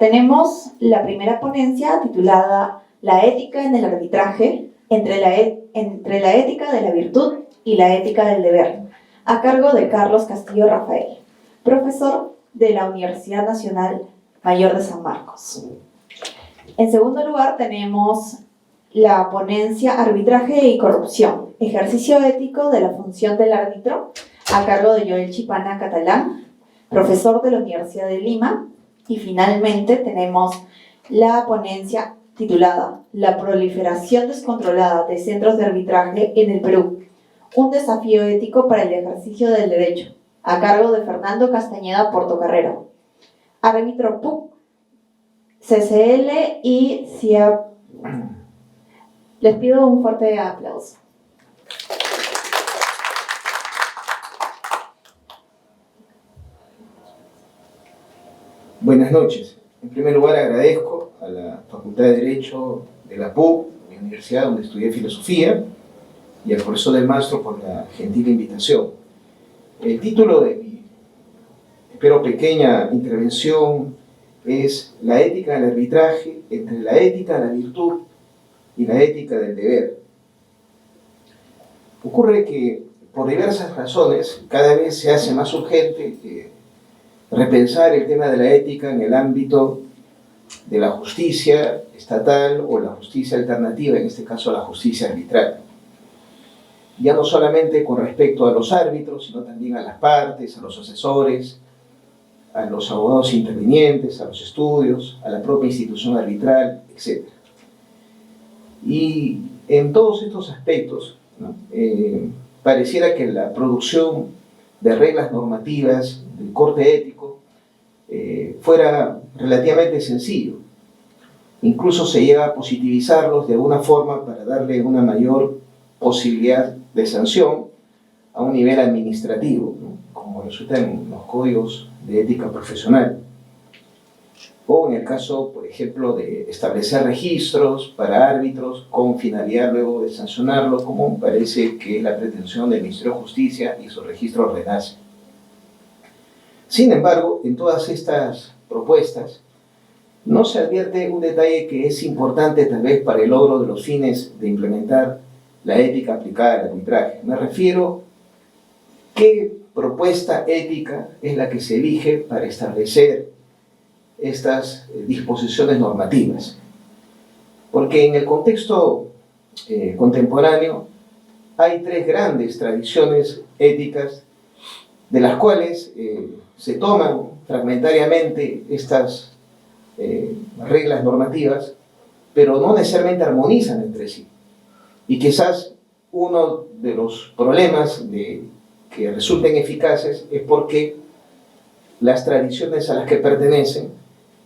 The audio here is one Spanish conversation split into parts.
Tenemos la primera ponencia titulada La ética en el arbitraje, entre la ética de la virtud y la ética del deber, a cargo de Carlos Castillo Rafael, profesor de la Universidad Nacional Mayor de San Marcos. En segundo lugar tenemos la ponencia Arbitraje y Corrupción, ejercicio ético de la función del árbitro, a cargo de Joel Chipana Catalán, profesor de la Universidad de Lima. Y finalmente tenemos la ponencia titulada La proliferación descontrolada de centros de arbitraje en el Perú, un desafío ético para el ejercicio del derecho, a cargo de Fernando Castañeda Portocarrero, árbitro PUC, CCL y CIAP. Les pido un fuerte aplauso. Buenas noches. En primer lugar, agradezco a la Facultad de Derecho de la PUC, mi universidad donde estudié filosofía, y al profesor del Mastro por la gentil invitación. El título de mi, espero, pequeña intervención es La ética del arbitraje, entre la ética de la virtud y la ética del deber. Ocurre que, por diversas razones, cada vez se hace más urgente repensar el tema de la ética en el ámbito de la justicia estatal o la justicia alternativa, en este caso la justicia arbitral. Ya no solamente con respecto a los árbitros, sino también a las partes, a los asesores, a los abogados intervinientes, a los estudios, a la propia institución arbitral, etc. Y en todos estos aspectos, ¿no? Pareciera que la producción de reglas normativas del corte ético fuera relativamente sencillo. Incluso se llega a positivizarlos de alguna forma para darle una mayor posibilidad de sanción a un nivel administrativo, ¿no? Como resulta en los códigos de ética profesional. O en el caso, por ejemplo, de establecer registros para árbitros con finalidad luego de sancionarlos, como parece que es la pretensión del Ministerio de Justicia y su registro RENACE. Sin embargo, en todas estas propuestas no se advierte un detalle que es importante tal vez para el logro de los fines de implementar la ética aplicada al arbitraje. Me refiero a qué propuesta ética es la que se elige para establecer estas disposiciones normativas. Porque en el contexto contemporáneo hay tres grandes tradiciones éticas de las cuales se toman fragmentariamente estas reglas normativas, pero no necesariamente armonizan entre sí. Y quizás uno de los problemas que resulten eficaces es porque las tradiciones a las que pertenecen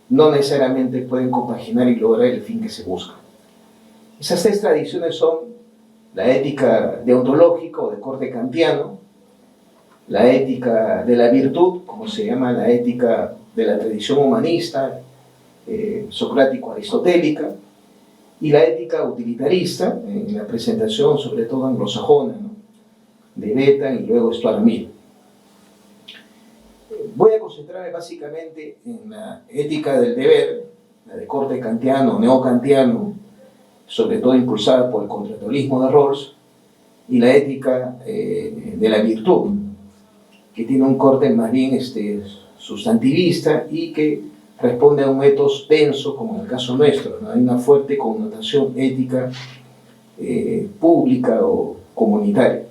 no necesariamente pueden compaginar y lograr el fin que se busca. Esas tres tradiciones son la ética deontológica o de corte kantiano, la ética de la virtud, como se llama la ética de la tradición humanista, socrático-aristotélica, y la ética utilitarista, en la presentación sobre todo anglosajona, ¿no? De Bentham y luego Stuart Mill. Voy a concentrarme básicamente en la ética del deber, la de corte kantiano, neokantiano, sobre todo impulsada por el contractualismo de Rawls, y la ética de la virtud, que tiene un corte más bien sustantivista y que responde a un ethos denso, como en el caso nuestro, ¿no? Hay una fuerte connotación ética pública o comunitaria.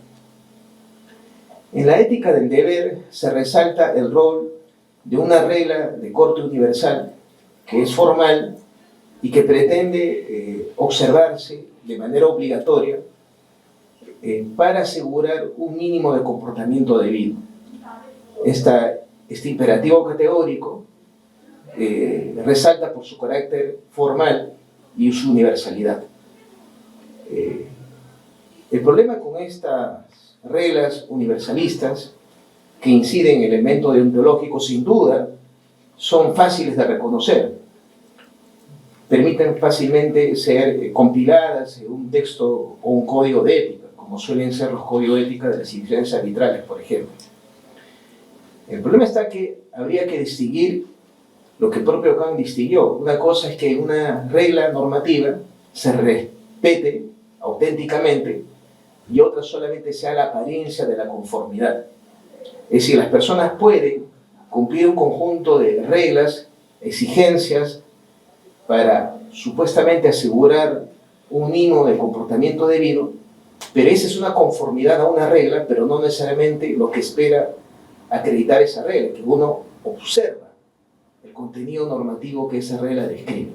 En la ética del deber se resalta el rol de una regla de corte universal que es formal y que pretende observarse de manera obligatoria para asegurar un mínimo de comportamiento debido. Este imperativo categórico resalta por su carácter formal y su universalidad. El problema con estas reglas universalistas que inciden en el elemento deontológico, sin duda, son fáciles de reconocer. Permiten fácilmente ser compiladas en un texto o un código de ética, como suelen ser los códigos de ética de las instituciones arbitrales, por ejemplo. El problema está que habría que distinguir lo que el propio Kant distinguió. Una cosa es que una regla normativa se respete auténticamente y otra solamente sea la apariencia de la conformidad. Es decir, las personas pueden cumplir un conjunto de reglas, exigencias, para supuestamente asegurar un mínimo de comportamiento debido, pero esa es una conformidad a una regla, pero no necesariamente lo que espera acreditar esa regla, que uno observa el contenido normativo que esa regla describe.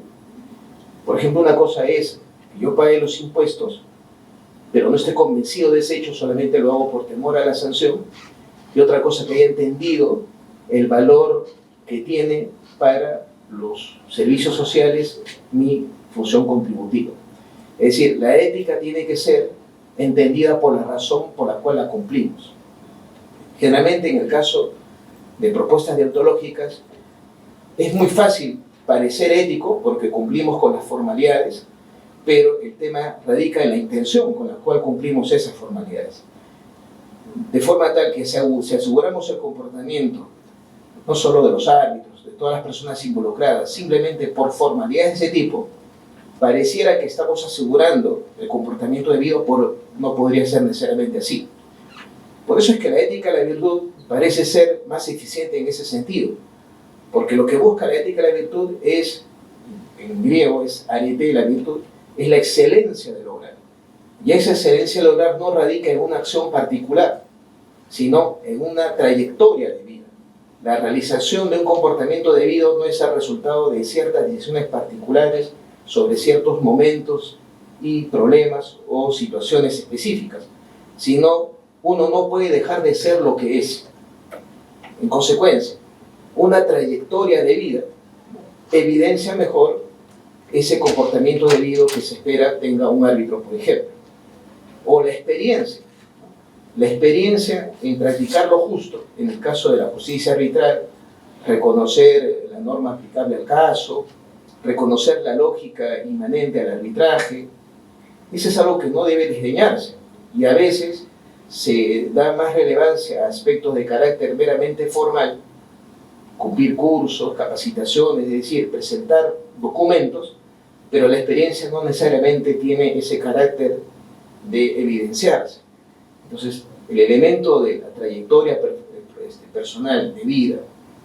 Por ejemplo, una cosa es que yo pague los impuestos, pero no estoy convencido de ese hecho, solamente lo hago por temor a la sanción, y otra cosa que haya entendido el valor que tiene para los servicios sociales mi función contributiva. Es decir, la ética tiene que ser entendida por la razón por la cual la cumplimos. Generalmente, en el caso de propuestas deontológicas, es muy fácil parecer ético porque cumplimos con las formalidades, pero el tema radica en la intención con la cual cumplimos esas formalidades. De forma tal que si aseguramos el comportamiento no solo de los árbitros, de todas las personas involucradas, simplemente por formalidades de ese tipo, pareciera que estamos asegurando el comportamiento debido, no podría ser necesariamente así. Por eso es que la ética de la virtud parece ser más eficiente en ese sentido, porque lo que busca la ética de la virtud es, en griego es arete, la virtud, es la excelencia del obrar. Y esa excelencia del obrar no radica en una acción particular, sino en una trayectoria de vida. La realización de un comportamiento debido no es el resultado de ciertas decisiones particulares sobre ciertos momentos y problemas o situaciones específicas, sino uno no puede dejar de ser lo que es. En consecuencia, una trayectoria de vida evidencia mejor ese comportamiento debido que se espera tenga un árbitro, por ejemplo. O la experiencia en practicar lo justo, en el caso de la justicia arbitral, reconocer la norma aplicable al caso, reconocer la lógica inmanente al arbitraje. Eso es algo que no debe desdeñarse, y a veces se da más relevancia a aspectos de carácter meramente formal, cumplir cursos, capacitaciones, es decir, presentar documentos, pero la experiencia no necesariamente tiene ese carácter de evidenciarse. Entonces, el elemento de la trayectoria personal, de vida,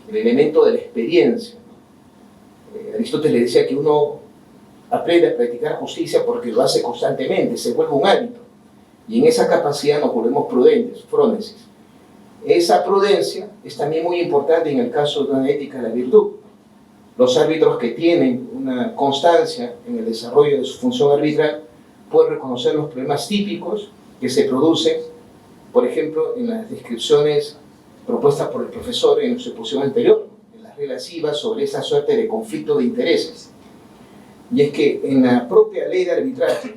el elemento de la experiencia, Aristóteles decía que uno aprende a practicar justicia porque lo hace constantemente, se vuelve un hábito, y en esa capacidad nos volvemos prudentes, frónesis. Esa prudencia es también muy importante en el caso de una ética de la virtud. Los árbitros que tienen una constancia en el desarrollo de su función arbitral pueden reconocer los problemas típicos que se producen, por ejemplo, en las descripciones propuestas por el profesor en su exposición anterior, en las reglas IVA sobre esa suerte de conflicto de intereses. Y es que en la propia ley de arbitraje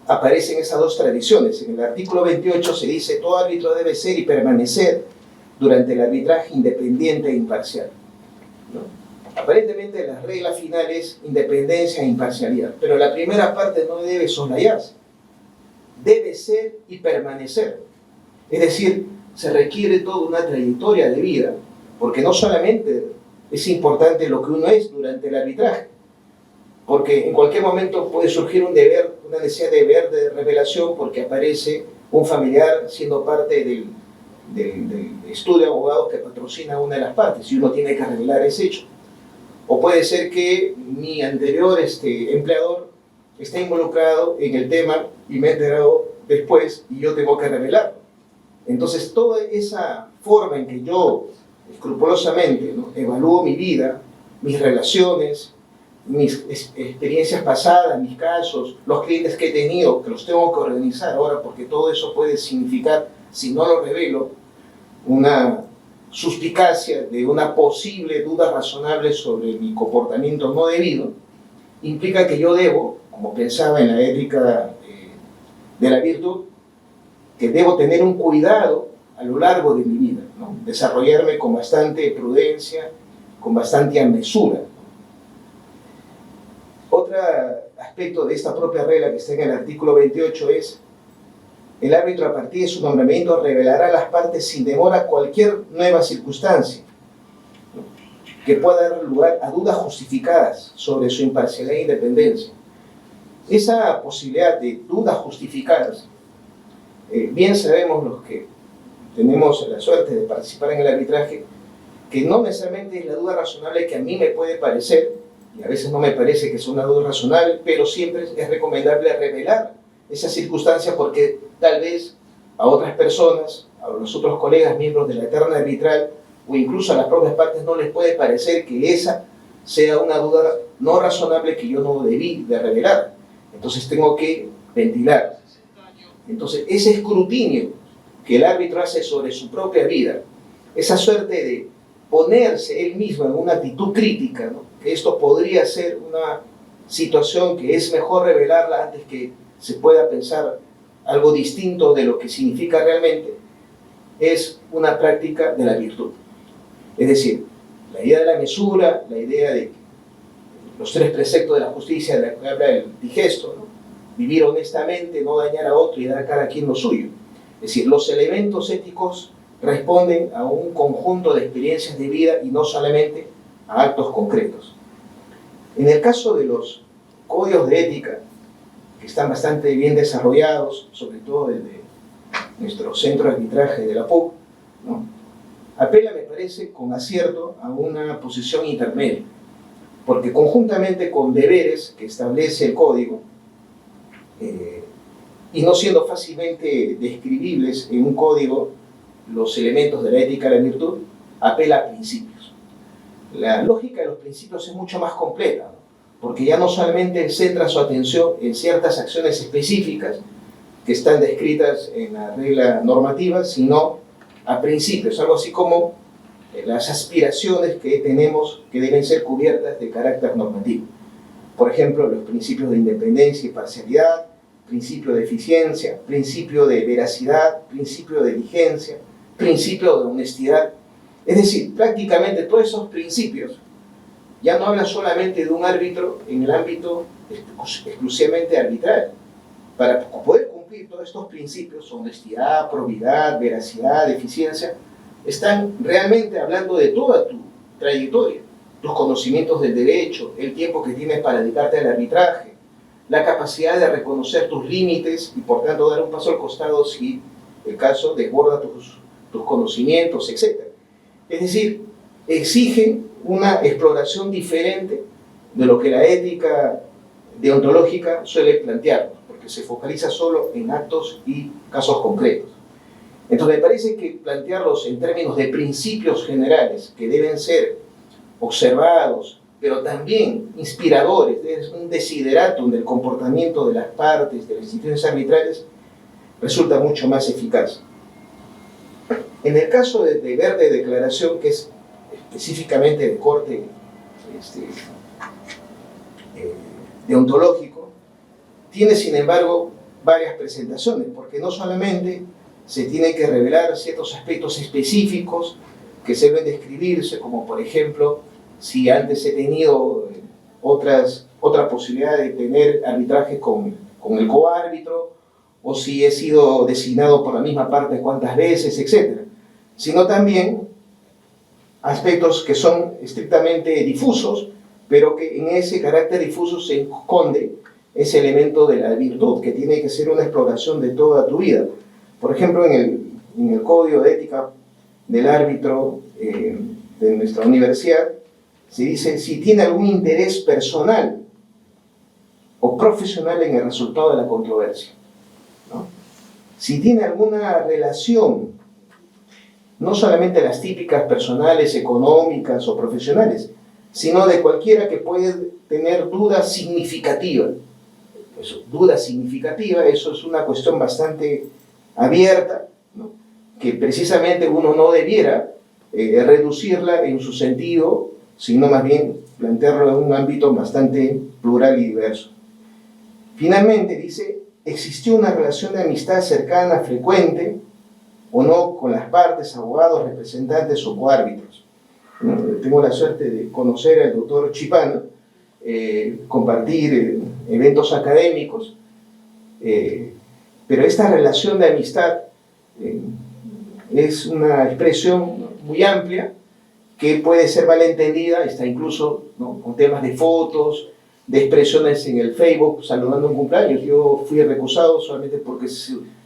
aparecen esas dos tradiciones. En el artículo 28 se dice: todo árbitro debe ser y permanecer durante el arbitraje independiente e imparcial, ¿no? Aparentemente la regla final es independencia e imparcialidad, pero la primera parte no debe soslayarse. Debe ser y permanecer. Es decir, se requiere toda una trayectoria de vida, porque no solamente es importante lo que uno es durante el arbitraje, porque en cualquier momento puede surgir un deber, una necesidad de deber de revelación, porque aparece un familiar siendo parte del estudio de abogados que patrocina una de las partes, y uno tiene que revelar ese hecho. O puede ser que mi anterior empleador esté involucrado en el tema y me he enterado después y yo tengo que revelarlo. Entonces, toda esa forma en que yo escrupulosamente, ¿no?, evalúo mi vida, mis relaciones, mis experiencias pasadas, mis casos, los clientes que he tenido, que los tengo que organizar ahora, porque todo eso puede significar, si no lo revelo, una suspicacia de una posible duda razonable sobre mi comportamiento no debido, implica que yo debo, como pensaba en la ética de la virtud, que debo tener un cuidado a lo largo de mi vida, ¿no?, desarrollarme con bastante prudencia, con bastante mesura. Otro aspecto de esta propia regla que está en el artículo 28 es: el árbitro, a partir de su nombramiento, revelará a las partes sin demora cualquier nueva circunstancia. que pueda dar lugar a dudas justificadas sobre su imparcialidad e independencia. Esa posibilidad de dudas justificadas, bien sabemos los que tenemos la suerte de participar en el arbitraje, que no necesariamente es la duda razonable que a mí me puede parecer, y a veces no me parece que sea una duda razonable, pero siempre es recomendable revelar esa circunstancia porque tal vez a otras personas, a los otros colegas miembros de la terna arbitral o incluso a las propias partes no les puede parecer que esa sea una duda no razonable que yo no debí de revelar. Entonces tengo que ventilar. Entonces ese escrutinio que el árbitro hace sobre su propia vida, esa suerte de ponerse él mismo en una actitud crítica, ¿no? Que esto podría ser una situación que es mejor revelarla antes que se pueda pensar algo distinto de lo que significa realmente, es una práctica de la virtud. Es decir, la idea de la mesura, la idea de los 3 preceptos de la justicia de la que habla el digesto, ¿no? Vivir honestamente, no dañar a otro y dar a cada quien lo suyo. Es decir, los elementos éticos responden a un conjunto de experiencias de vida y no solamente a actos concretos. En el caso de los códigos de ética, que están bastante bien desarrollados, sobre todo desde nuestro centro de arbitraje de la PUC, ¿no? Apela, me parece, con acierto a una posición intermedia, porque conjuntamente con deberes que establece el código, y no siendo fácilmente describibles en un código los elementos de la ética de la virtud, apela a principios. La lógica de los principios es mucho más completa, ¿no? Porque ya no solamente centra su atención en ciertas acciones específicas que están descritas en la regla normativa, sino a principios, algo así como las aspiraciones que tenemos que deben ser cubiertas de carácter normativo. Por ejemplo, los principios de independencia y parcialidad, principio de eficiencia, principio de veracidad, principio de diligencia, principio de honestidad. Es decir, prácticamente todos esos principios ya no hablan solamente de un árbitro en el ámbito exclusivamente arbitral. Para poder cumplir todos estos principios, honestidad, probidad, veracidad, eficiencia, están realmente hablando de toda tu trayectoria, tus conocimientos del derecho, el tiempo que tienes para dedicarte al arbitraje, la capacidad de reconocer tus límites y por tanto dar un paso al costado si el caso desborda tus conocimientos, etc. Es decir, exigen una exploración diferente de lo que la ética deontológica suele plantear, porque se focaliza solo en actos y casos concretos. Entonces me parece que plantearlos en términos de principios generales que deben ser observados, pero también inspiradores, es un desideratum del comportamiento de las partes, de las instituciones arbitrales, resulta mucho más eficaz. En el caso de deber de declaración, que es específicamente de corte deontológico, tiene sin embargo varias presentaciones, porque no solamente se tienen que revelar ciertos aspectos específicos que se deben describirse, como por ejemplo, si antes he tenido otra posibilidad de tener arbitraje con el coárbitro, o si he sido designado por la misma parte cuántas veces, etc. Sino también aspectos que son estrictamente difusos, pero que en ese carácter difuso se esconde ese elemento de la virtud, que tiene que ser una exploración de toda tu vida. Por ejemplo, en el Código de Ética del Árbitro de nuestra universidad, se dice si tiene algún interés personal o profesional en el resultado de la controversia, ¿no? Si tiene alguna relación, no solamente las típicas personales, económicas o profesionales, sino de cualquiera que puede tener duda significativa. Eso, duda significativa, eso es una cuestión bastante abierta, ¿no? Que precisamente uno no debiera reducirla en su sentido, sino más bien plantearlo en un ámbito bastante plural y diverso. Finalmente dice, existió una relación de amistad cercana, frecuente, o no, con las partes, abogados, representantes o coárbitros. Tengo la suerte de conocer al doctor Chipano, compartir eventos académicos, pero esta relación de amistad es una expresión muy amplia que puede ser malentendida, está incluso, ¿no?, con temas de fotos, de expresiones en el Facebook, saludando un cumpleaños. Yo fui recusado solamente porque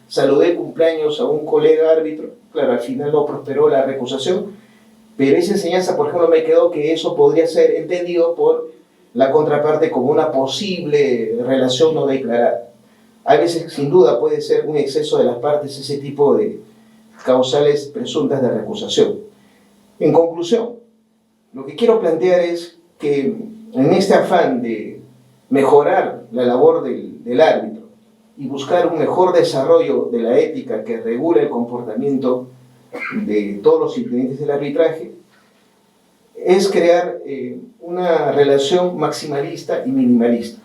saludé cumpleaños a un colega árbitro. Claro, al final no prosperó la recusación, pero esa enseñanza, por ejemplo, me quedó que eso podría ser entendido por la contraparte como una posible relación no declarada. A veces, sin duda, puede ser un exceso de las partes ese tipo de causales presuntas de recusación. En conclusión, lo que quiero plantear es que en este afán de mejorar la labor del árbitro y buscar un mejor desarrollo de la ética que regula el comportamiento de todos los ingredientes del arbitraje, es crear una relación maximalista y minimalista.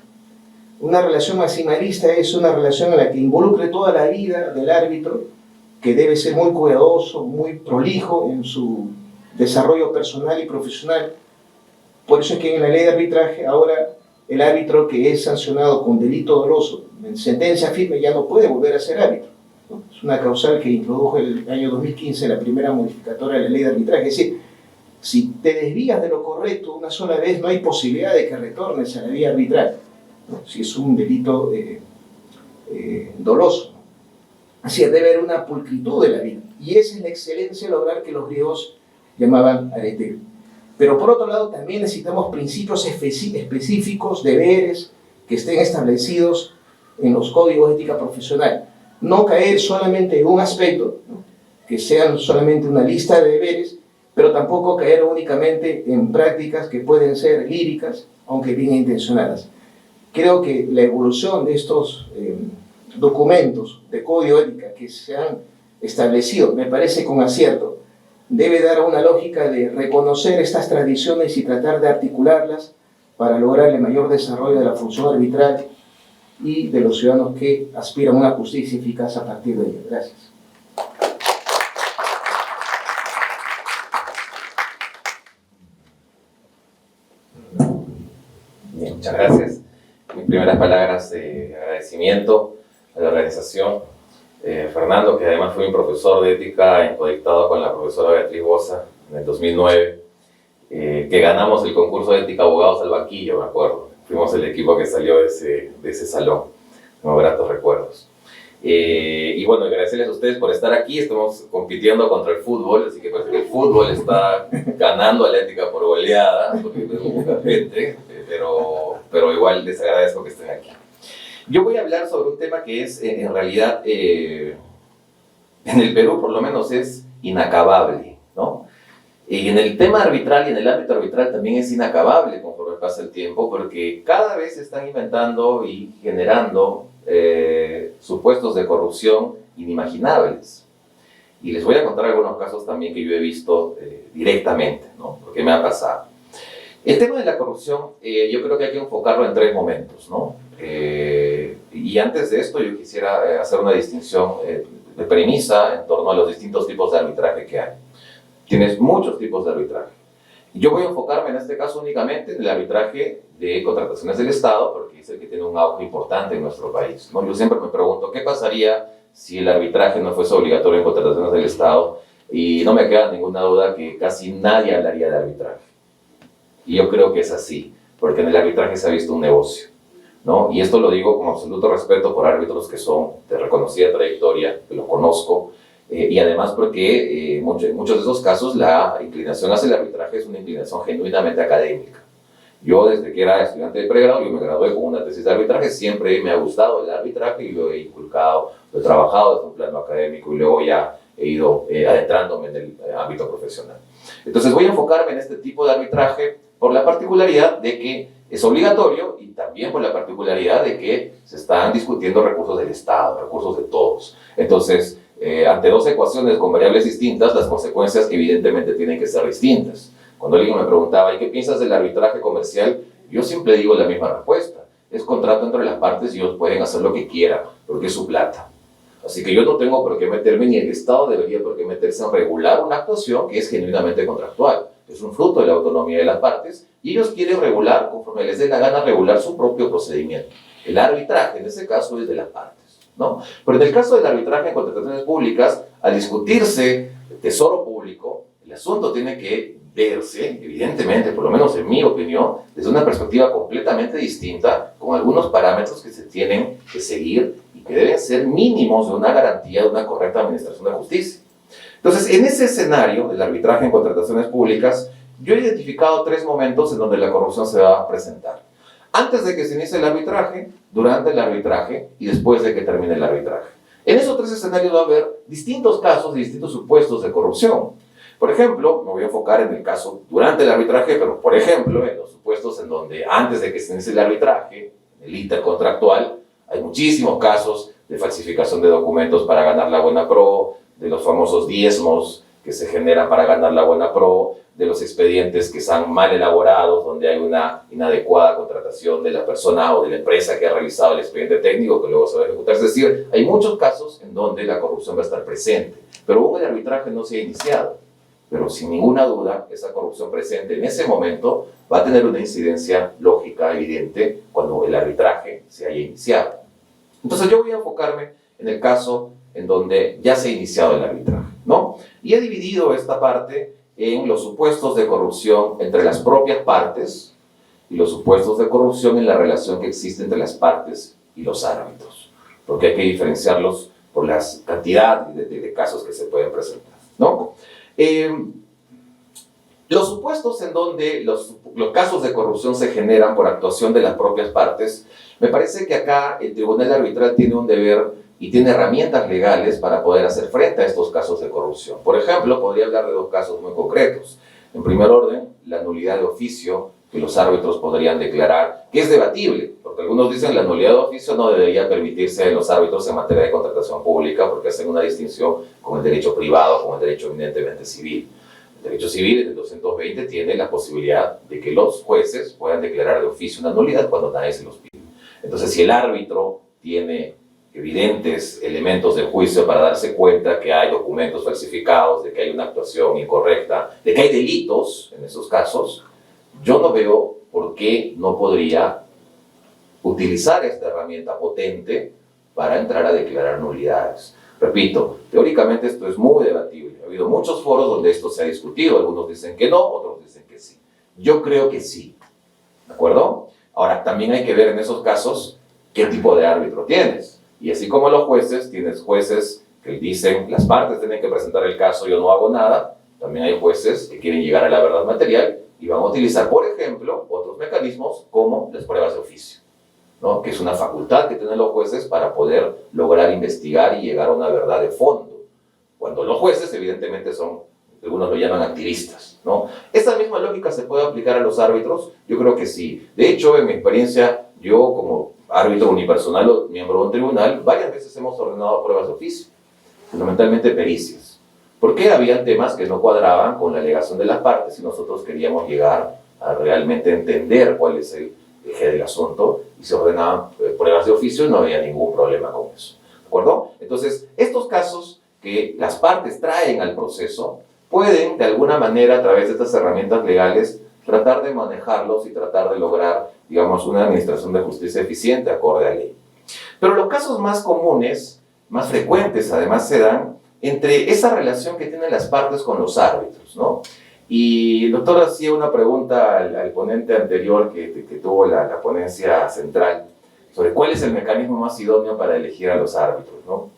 Una relación maximalista es una relación en la que involucre toda la vida del árbitro, que debe ser muy cuidadoso, muy prolijo en su desarrollo personal y profesional. Por eso es que en la ley de arbitraje ahora el árbitro que es sancionado con delito doloso en sentencia firme ya no puede volver a ser árbitro, ¿no? Es una causal que introdujo el año 2015 la primera modificatoria de la ley de arbitraje. Es decir, si te desvías de lo correcto una sola vez, no hay posibilidad de que retornes a la vía arbitral, ¿no?, si es un delito doloso. Así es, debe haber una pulcritud de la vida. Y esa es la excelencia lograr que los griegos llamaban arete. Pero por otro lado, también necesitamos principios específicos, deberes, que estén establecidos en los códigos de ética profesional. No caer solamente en un aspecto, ¿no?, que sean solamente una lista de deberes, pero tampoco caer únicamente en prácticas que pueden ser líricas, aunque bien intencionadas. Creo que la evolución de estos documentos de código de ética que se han establecido, me parece con acierto, debe dar una lógica de reconocer estas tradiciones y tratar de articularlas para lograr el mayor desarrollo de la función arbitral y de los ciudadanos que aspiran a una justicia eficaz a partir de ella. Gracias. Bien, muchas gracias. Mis primeras palabras de agradecimiento a la organización. Fernando, que además fue un profesor de ética conectado con la profesora Beatriz Boza en el 2009, que ganamos el concurso de ética abogados al banquillo, me acuerdo. Fuimos el equipo que salió de ese salón. Tengo gratos recuerdos. Y bueno, agradecerles a ustedes por estar aquí. Estamos compitiendo contra el fútbol, así que parece que el fútbol está ganando a la ética por goleada, porque tenemos poca gente, pero igual les agradezco que estén aquí. Yo voy a hablar sobre un tema que es, en realidad, en el Perú por lo menos es inacabable, ¿no? Y en el tema arbitral y en el ámbito arbitral también es inacabable conforme pasa el tiempo, porque cada vez se están inventando y generando supuestos de corrupción inimaginables. Y les voy a contar algunos casos también que yo he visto directamente, ¿no?, porque me ha pasado. El tema de la corrupción, yo creo que hay que enfocarlo en tres momentos, ¿no? Y antes de esto yo quisiera hacer una distinción de premisa en torno a los distintos tipos de arbitraje que hay. Tienes muchos tipos de arbitraje. Yo voy a enfocarme en este caso únicamente en el arbitraje de contrataciones del Estado, porque es el que tiene un auge importante en nuestro país, ¿no? Yo siempre me pregunto, ¿qué pasaría si el arbitraje no fuese obligatorio en contrataciones del Estado? Y no me queda ninguna duda que casi nadie hablaría de arbitraje. Y yo creo que es así, porque en el arbitraje se ha visto un negocio, ¿no? Y esto lo digo con absoluto respeto por árbitros que son de reconocida trayectoria, que lo conozco, y además porque en muchos de esos casos la inclinación hacia el arbitraje es una inclinación genuinamente académica. Yo desde que era estudiante de pregrado, yo me gradué con una tesis de arbitraje, siempre me ha gustado el arbitraje y lo he inculcado, lo he trabajado desde un plano académico y luego ya he ido adentrándome en el ámbito profesional. Entonces voy a enfocarme en este tipo de arbitraje por la particularidad de que es obligatorio y también por la particularidad de que se están discutiendo recursos del Estado, recursos de todos. Entonces, ante dos ecuaciones con variables distintas, las consecuencias evidentemente tienen que ser distintas. Cuando alguien me preguntaba, ¿y qué piensas del arbitraje comercial?, yo siempre digo la misma respuesta. Es contrato entre las partes y ellos pueden hacer lo que quieran, porque es su plata. Así que yo no tengo por qué meterme, ni el Estado debería por qué meterse en regular una actuación que es genuinamente contractual. Es un fruto de la autonomía de las partes y ellos quieren regular, conforme les dé la gana, regular su propio procedimiento. El arbitraje, en ese caso, es de las partes, ¿no? Pero en el caso del arbitraje en contrataciones públicas, al discutirse el tesoro público, el asunto tiene que verse, evidentemente, por lo menos en mi opinión, desde una perspectiva completamente distinta, con algunos parámetros que se tienen que seguir y que deben ser mínimos de una garantía de una correcta administración de justicia. Entonces, en ese escenario del arbitraje en contrataciones públicas, yo he identificado 3 momentos en donde la corrupción se va a presentar. Antes de que se inicie el arbitraje, durante el arbitraje y después de que termine el arbitraje. En esos 3 escenarios va a haber distintos casos y distintos supuestos de corrupción. Por ejemplo, me voy a enfocar en el caso durante el arbitraje, pero por ejemplo, en los supuestos en donde antes de que se inicie el arbitraje, el intercontractual, hay muchísimos casos de falsificación de documentos para ganar la buena pro, de los famosos diezmos que se generan para ganar la buena pro, de los expedientes que están mal elaborados, donde hay una inadecuada contratación de la persona o de la empresa que ha realizado el expediente técnico que luego se va a ejecutar. Es decir, hay muchos casos en donde la corrupción va a estar presente, pero aún el arbitraje no se ha iniciado. Pero sin ninguna duda, esa corrupción presente en ese momento va a tener una incidencia lógica, evidente, cuando el arbitraje se haya iniciado. Entonces yo voy a enfocarme en el caso en donde ya se ha iniciado el arbitraje, ¿no? Y he dividido esta parte en los supuestos de corrupción entre las propias partes y los supuestos de corrupción en la relación que existe entre las partes y los árbitros, porque hay que diferenciarlos por la cantidad de casos que se pueden presentar, ¿no? Los supuestos en donde los casos de corrupción se generan por actuación de las propias partes, me parece que acá el Tribunal Arbitral tiene un deber y tiene herramientas legales para poder hacer frente a estos casos de corrupción. Por ejemplo, podría hablar de 2 casos muy concretos. En primer orden, la nulidad de oficio que los árbitros podrían declarar, que es debatible, porque algunos dicen que la nulidad de oficio no debería permitirse en los árbitros en materia de contratación pública porque hacen una distinción con el derecho privado, con el derecho eminentemente civil. El derecho civil, en el 220, tiene la posibilidad de que los jueces puedan declarar de oficio una nulidad cuando nadie se los pide. Entonces, si el árbitro tiene evidentes elementos de juicio para darse cuenta que hay documentos falsificados, de que hay una actuación incorrecta, de que hay delitos en esos casos, yo no veo por qué no podría utilizar esta herramienta potente para entrar a declarar nulidades. Repito, teóricamente esto es muy debatible. Ha habido muchos foros donde esto se ha discutido. Algunos dicen que no, otros dicen que sí. Yo creo que sí. ¿De acuerdo? Ahora, también hay que ver en esos casos qué tipo de árbitro tienes. Y así como los jueces, tienes jueces que dicen las partes tienen que presentar el caso, yo no hago nada. También hay jueces que quieren llegar a la verdad material y van a utilizar, por ejemplo, otros mecanismos como las pruebas de oficio, ¿no? Que es una facultad que tienen los jueces para poder lograr investigar y llegar a una verdad de fondo. Cuando los jueces, evidentemente, son, algunos lo llaman activistas, ¿no? ¿Esa misma lógica se puede aplicar a los árbitros? Yo creo que sí. De hecho, en mi experiencia, yo como árbitro unipersonal o miembro de un tribunal, varias veces hemos ordenado pruebas de oficio, fundamentalmente pericias, porque había temas que no cuadraban con la alegación de las partes y nosotros queríamos llegar a realmente entender cuál es el eje del asunto y se ordenaban pruebas de oficio y no había ningún problema con eso, ¿de acuerdo? Entonces, estos casos que las partes traen al proceso pueden, de alguna manera, a través de estas herramientas legales, tratar de manejarlos y tratar de lograr, digamos, una administración de justicia eficiente acorde a ley. Pero los casos más comunes, más frecuentes, además, se dan entre esa relación que tienen las partes con los árbitros, ¿no? Y el doctor hacía una pregunta al ponente anterior que tuvo la ponencia central sobre cuál es el mecanismo más idóneo para elegir a los árbitros, ¿no?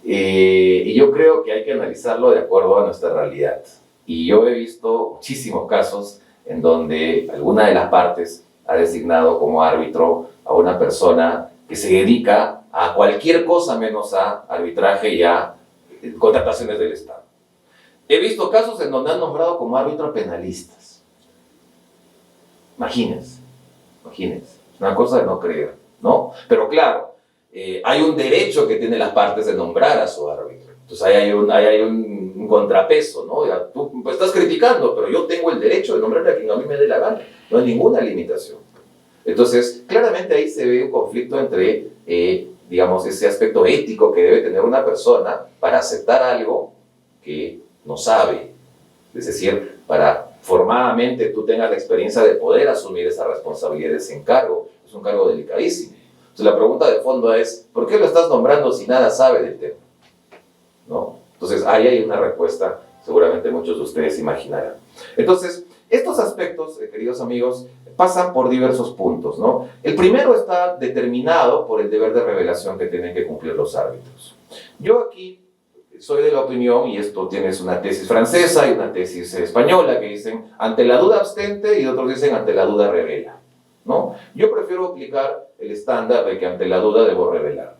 Y yo creo que hay que analizarlo de acuerdo a nuestra realidad. Y yo he visto muchísimos casos en donde alguna de las partes ha designado como árbitro a una persona que se dedica a cualquier cosa menos a arbitraje y a contrataciones del Estado. He visto casos en donde han nombrado como árbitro a penalistas. Imagínense, es una cosa de no creer, ¿no? Pero claro, hay un derecho que tienen las partes de nombrar a su árbitro. Entonces ahí hay un contrapeso, ¿no? Ya, tú estás criticando, pero yo tengo el derecho de nombrar a quien a mí me dé la gana. No hay ninguna limitación. Entonces, claramente ahí se ve un conflicto entre, digamos, ese aspecto ético que debe tener una persona para aceptar algo que no sabe. Es decir, para formadamente tú tengas la experiencia de poder asumir esa responsabilidad de ese encargo. Es un cargo delicadísimo. Entonces la pregunta de fondo es, ¿por qué lo estás nombrando si nada sabe del tema? ¿No? Entonces ahí hay una respuesta seguramente muchos de ustedes imaginarán. Entonces, estos aspectos, queridos amigos, pasan por diversos puntos, ¿no? El primero está determinado por el deber de revelación que tienen que cumplir los árbitros. Yo aquí soy de la opinión, y esto tienes una tesis francesa y una tesis española, que dicen ante la duda abstente y otros dicen ante la duda revela, ¿no? Yo prefiero aplicar el estándar de que ante la duda debo revelar.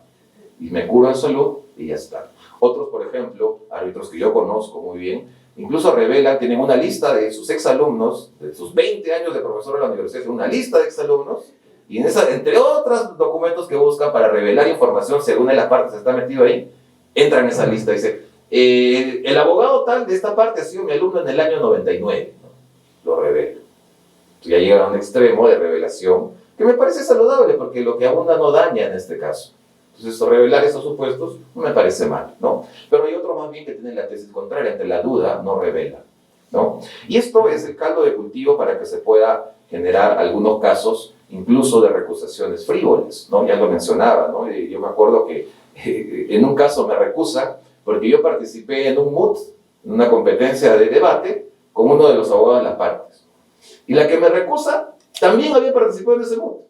Y me curo en salud y ya está. Otros, por ejemplo, árbitros que yo conozco muy bien, incluso revelan, tienen una lista de sus exalumnos, de sus 20 años de profesor en la universidad, una lista de exalumnos, y en esa, entre otros documentos que buscan para revelar información según la parte se está metido ahí, entra en esa lista y dice, el abogado tal de esta parte ha sido mi alumno en el año 99, ¿no? Lo revela. Ya llega a un extremo de revelación que me parece saludable, porque lo que abunda no daña en este caso. Entonces, revelar esos supuestos no me parece mal, ¿no? Pero hay otro más bien que tiene la tesis contraria, ante la duda no revela, ¿no? Y esto es el caldo de cultivo para que se pueda generar algunos casos, incluso de recusaciones frívolas, ¿no? Ya lo mencionaba, ¿no? Y yo me acuerdo que en un caso me recusa porque yo participé en un MUT, en una competencia de debate, con uno de los abogados de las partes. Y la que me recusa también había participado en ese MUT.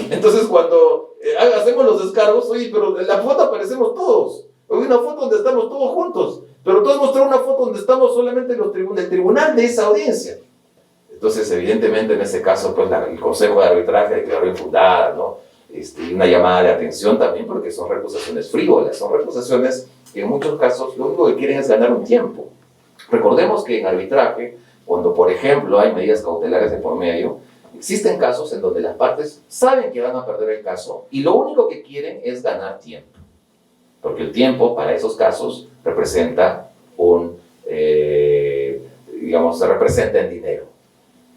Entonces cuando hacemos los descargos, oye, pero en la foto aparecemos todos. Hay una foto donde estamos todos juntos, pero todos mostraron una foto donde estamos solamente en el tribunal de esa audiencia. Entonces, evidentemente, en ese caso, pues el Consejo de Arbitraje declaró infundada, ¿no? Y una llamada de atención también, porque son recusaciones frívolas, son recusaciones que en muchos casos lo único que quieren es ganar un tiempo. Recordemos que en arbitraje, cuando por ejemplo hay medidas cautelares de por medio, existen casos en donde las partes saben que van a perder el caso y lo único que quieren es ganar tiempo. Porque el tiempo para esos casos representa digamos, se representa en dinero,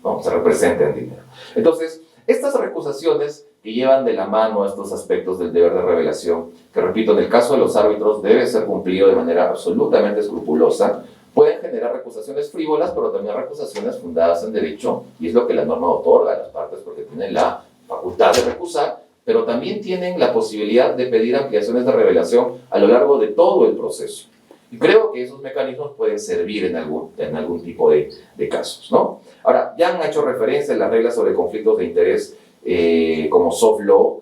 ¿no? Se representa en dinero. Entonces, estas recusaciones que llevan de la mano estos aspectos del deber de revelación, que repito, en el caso de los árbitros debe ser cumplido de manera absolutamente escrupulosa, pueden generar recusaciones frívolas, pero también recusaciones fundadas en derecho, y es lo que la norma otorga a las partes, porque tienen la facultad de recusar, pero también tienen la posibilidad de pedir ampliaciones de revelación a lo largo de todo el proceso. Y creo que esos mecanismos pueden servir en algún tipo de casos, ¿no? Ahora, ya han hecho referencia a las reglas sobre conflictos de interés como soft law.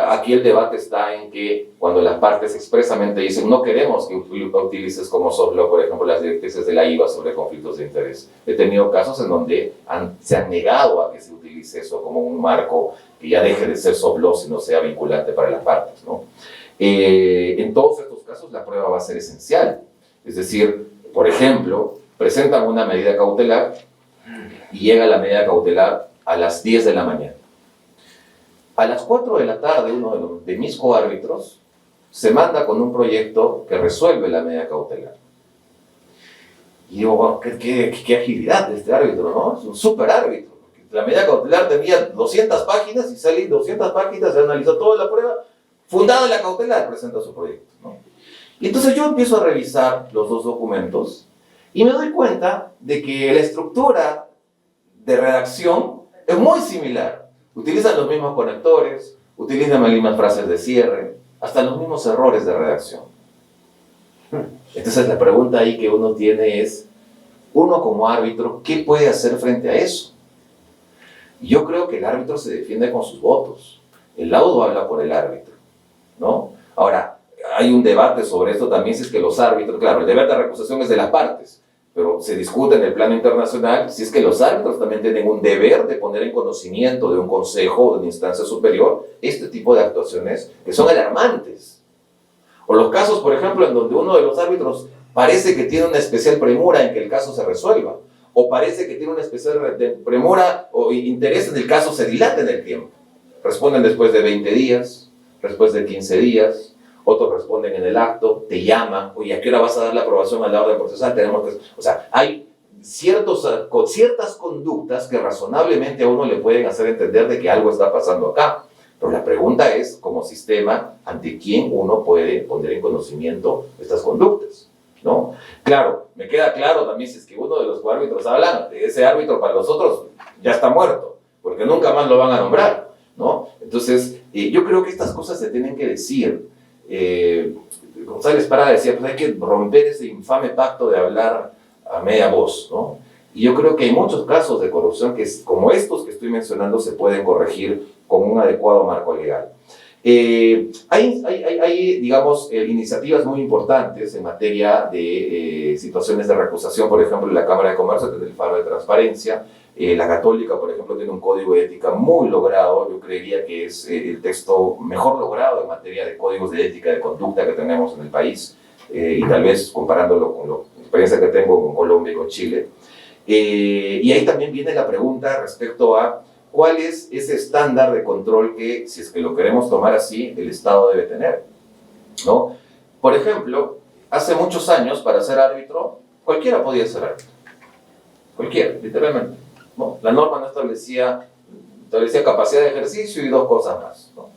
Aquí el debate está en que cuando las partes expresamente dicen no queremos que utilices como soft law, por ejemplo, las directrices de la IVA sobre conflictos de interés. He tenido casos en donde se han negado a que se utilice eso como un marco que ya deje de ser soft law, sino sea vinculante para las partes, ¿no? En todos estos casos la prueba va a ser esencial. Es decir, por ejemplo, presentan una medida cautelar y llega la medida cautelar a las 10 de la mañana. A las 4 de la tarde, uno de mis coárbitros se manda con un proyecto que resuelve la medida cautelar. Y digo, wow, qué agilidad de este árbitro, ¿no? Es un súper árbitro. La medida cautelar tenía 200 páginas y sale 200 páginas, se analizó toda la prueba, fundada en la cautelar, presenta su proyecto, ¿no? Y entonces yo empiezo a revisar los dos documentos y me doy cuenta de que la estructura de redacción es muy similar. Utilizan los mismos conectores, utilizan las mismas frases de cierre, hasta los mismos errores de redacción. Entonces la pregunta ahí que uno tiene es, uno como árbitro, ¿qué puede hacer frente a eso? Y yo creo que el árbitro se defiende con sus votos. El laudo habla por el árbitro, ¿no? Ahora, hay un debate sobre esto también, si es que los árbitros, claro, el deber de recusación es de las partes, pero se discute en el plano internacional si es que los árbitros también tienen un deber de poner en conocimiento de un consejo o de una instancia superior este tipo de actuaciones que son alarmantes. O los casos, por ejemplo, en donde uno de los árbitros parece que tiene una especial premura en que el caso se resuelva, o parece que tiene una especial premura o interés en el caso se dilate en el tiempo. Responden después de 20 días, después de 15 días, otros responden en el acto, te llaman, oye, ¿a qué hora vas a dar la aprobación a la orden procesal? O sea, hay ciertas conductas que razonablemente a uno le pueden hacer entender de que algo está pasando acá. Pero la pregunta es, como sistema, ¿ante quién uno puede poner en conocimiento estas conductas? ¿No? Claro, me queda claro también si es que uno de los árbitros habla, ese árbitro para los otros ya está muerto, porque nunca más lo van a nombrar, ¿no? Entonces, yo creo que estas cosas se tienen que decir. González Parada decía, pues hay que romper ese infame pacto de hablar a media voz, ¿no? Y yo creo que hay muchos casos de corrupción que, como estos que estoy mencionando, se pueden corregir con un adecuado marco legal. Hay, digamos, iniciativas muy importantes en materia de situaciones de recusación, por ejemplo, en la Cámara de Comercio, desde el Faro de Transparencia. La Católica, por ejemplo, tiene un código de ética muy logrado. Yo creería que es el texto mejor logrado en materia de códigos de ética, de conducta que tenemos en el país, y tal vez comparándolo con la experiencia que tengo con Colombia y con Chile. Y ahí también viene la pregunta respecto a cuál es ese estándar de control que, si es que lo queremos tomar así, el Estado debe tener, ¿no? Por ejemplo, hace muchos años, para ser árbitro, cualquiera podía ser árbitro. Cualquiera, literalmente, ¿no? La norma no establecía capacidad de ejercicio y dos cosas más, ¿no?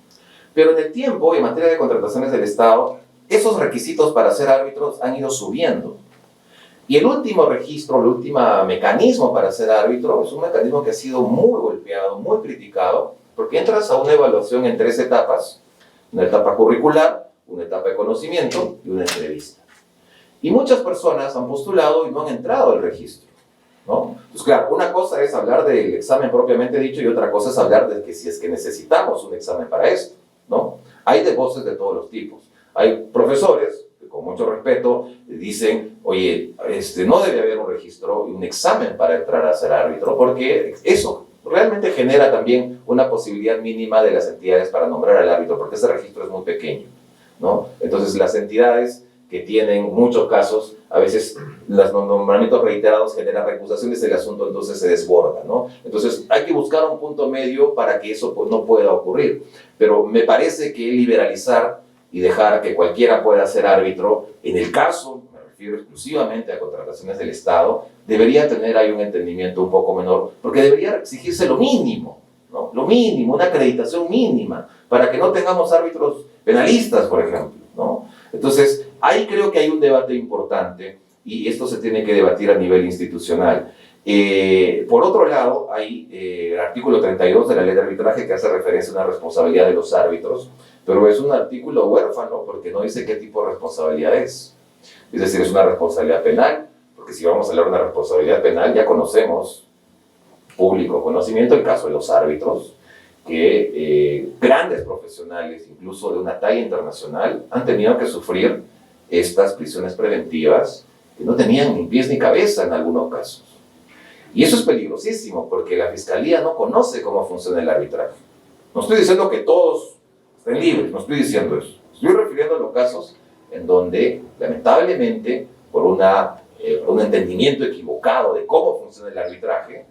Pero en el tiempo, y en materia de contrataciones del Estado, esos requisitos para ser árbitros han ido subiendo. Y el último registro, el último mecanismo para ser árbitro es un mecanismo que ha sido muy golpeado, muy criticado, porque entras a una evaluación en 3 etapas: una etapa curricular, una etapa de conocimiento y una entrevista. Y muchas personas han postulado y no han entrado al registro, ¿no? Pues claro, una cosa es hablar del examen propiamente dicho y otra cosa es hablar de que si es que necesitamos un examen para esto, ¿no? Hay de voces de todos los tipos. Hay profesores que con mucho respeto dicen, oye, no debe haber un registro y un examen para entrar a ser árbitro, porque eso realmente genera también una posibilidad mínima de las entidades para nombrar al árbitro, porque ese registro es muy pequeño, ¿no? Entonces las entidades que tienen muchos casos, a veces los nombramientos reiterados generan recusaciones, el asunto entonces se desborda, ¿no? Entonces hay que buscar un punto medio para que eso pues, no pueda ocurrir. Pero me parece que liberalizar y dejar que cualquiera pueda ser árbitro, en el caso, me refiero exclusivamente a contrataciones del Estado, debería tener ahí un entendimiento un poco menor, porque debería exigirse lo mínimo, ¿no? Lo mínimo, una acreditación mínima, para que no tengamos árbitros penalistas, por ejemplo, ¿no? Entonces, ahí creo que hay un debate importante y esto se tiene que debatir a nivel institucional. Por otro lado, hay el artículo 32 de la ley de arbitraje que hace referencia a una responsabilidad de los árbitros, pero es un artículo huérfano porque no dice qué tipo de responsabilidad es. Es decir, es una responsabilidad penal, porque si vamos a hablar de una responsabilidad penal, ya conocemos, público conocimiento, el caso de los árbitros, que grandes profesionales, incluso de una talla internacional, han tenido que sufrir estas prisiones preventivas que no tenían ni pies ni cabeza en algunos casos. Y eso es peligrosísimo porque la Fiscalía no conoce cómo funciona el arbitraje. No estoy diciendo que todos estén libres, no estoy diciendo eso. Estoy refiriendo a los casos en donde, lamentablemente, por un entendimiento equivocado de cómo funciona el arbitraje,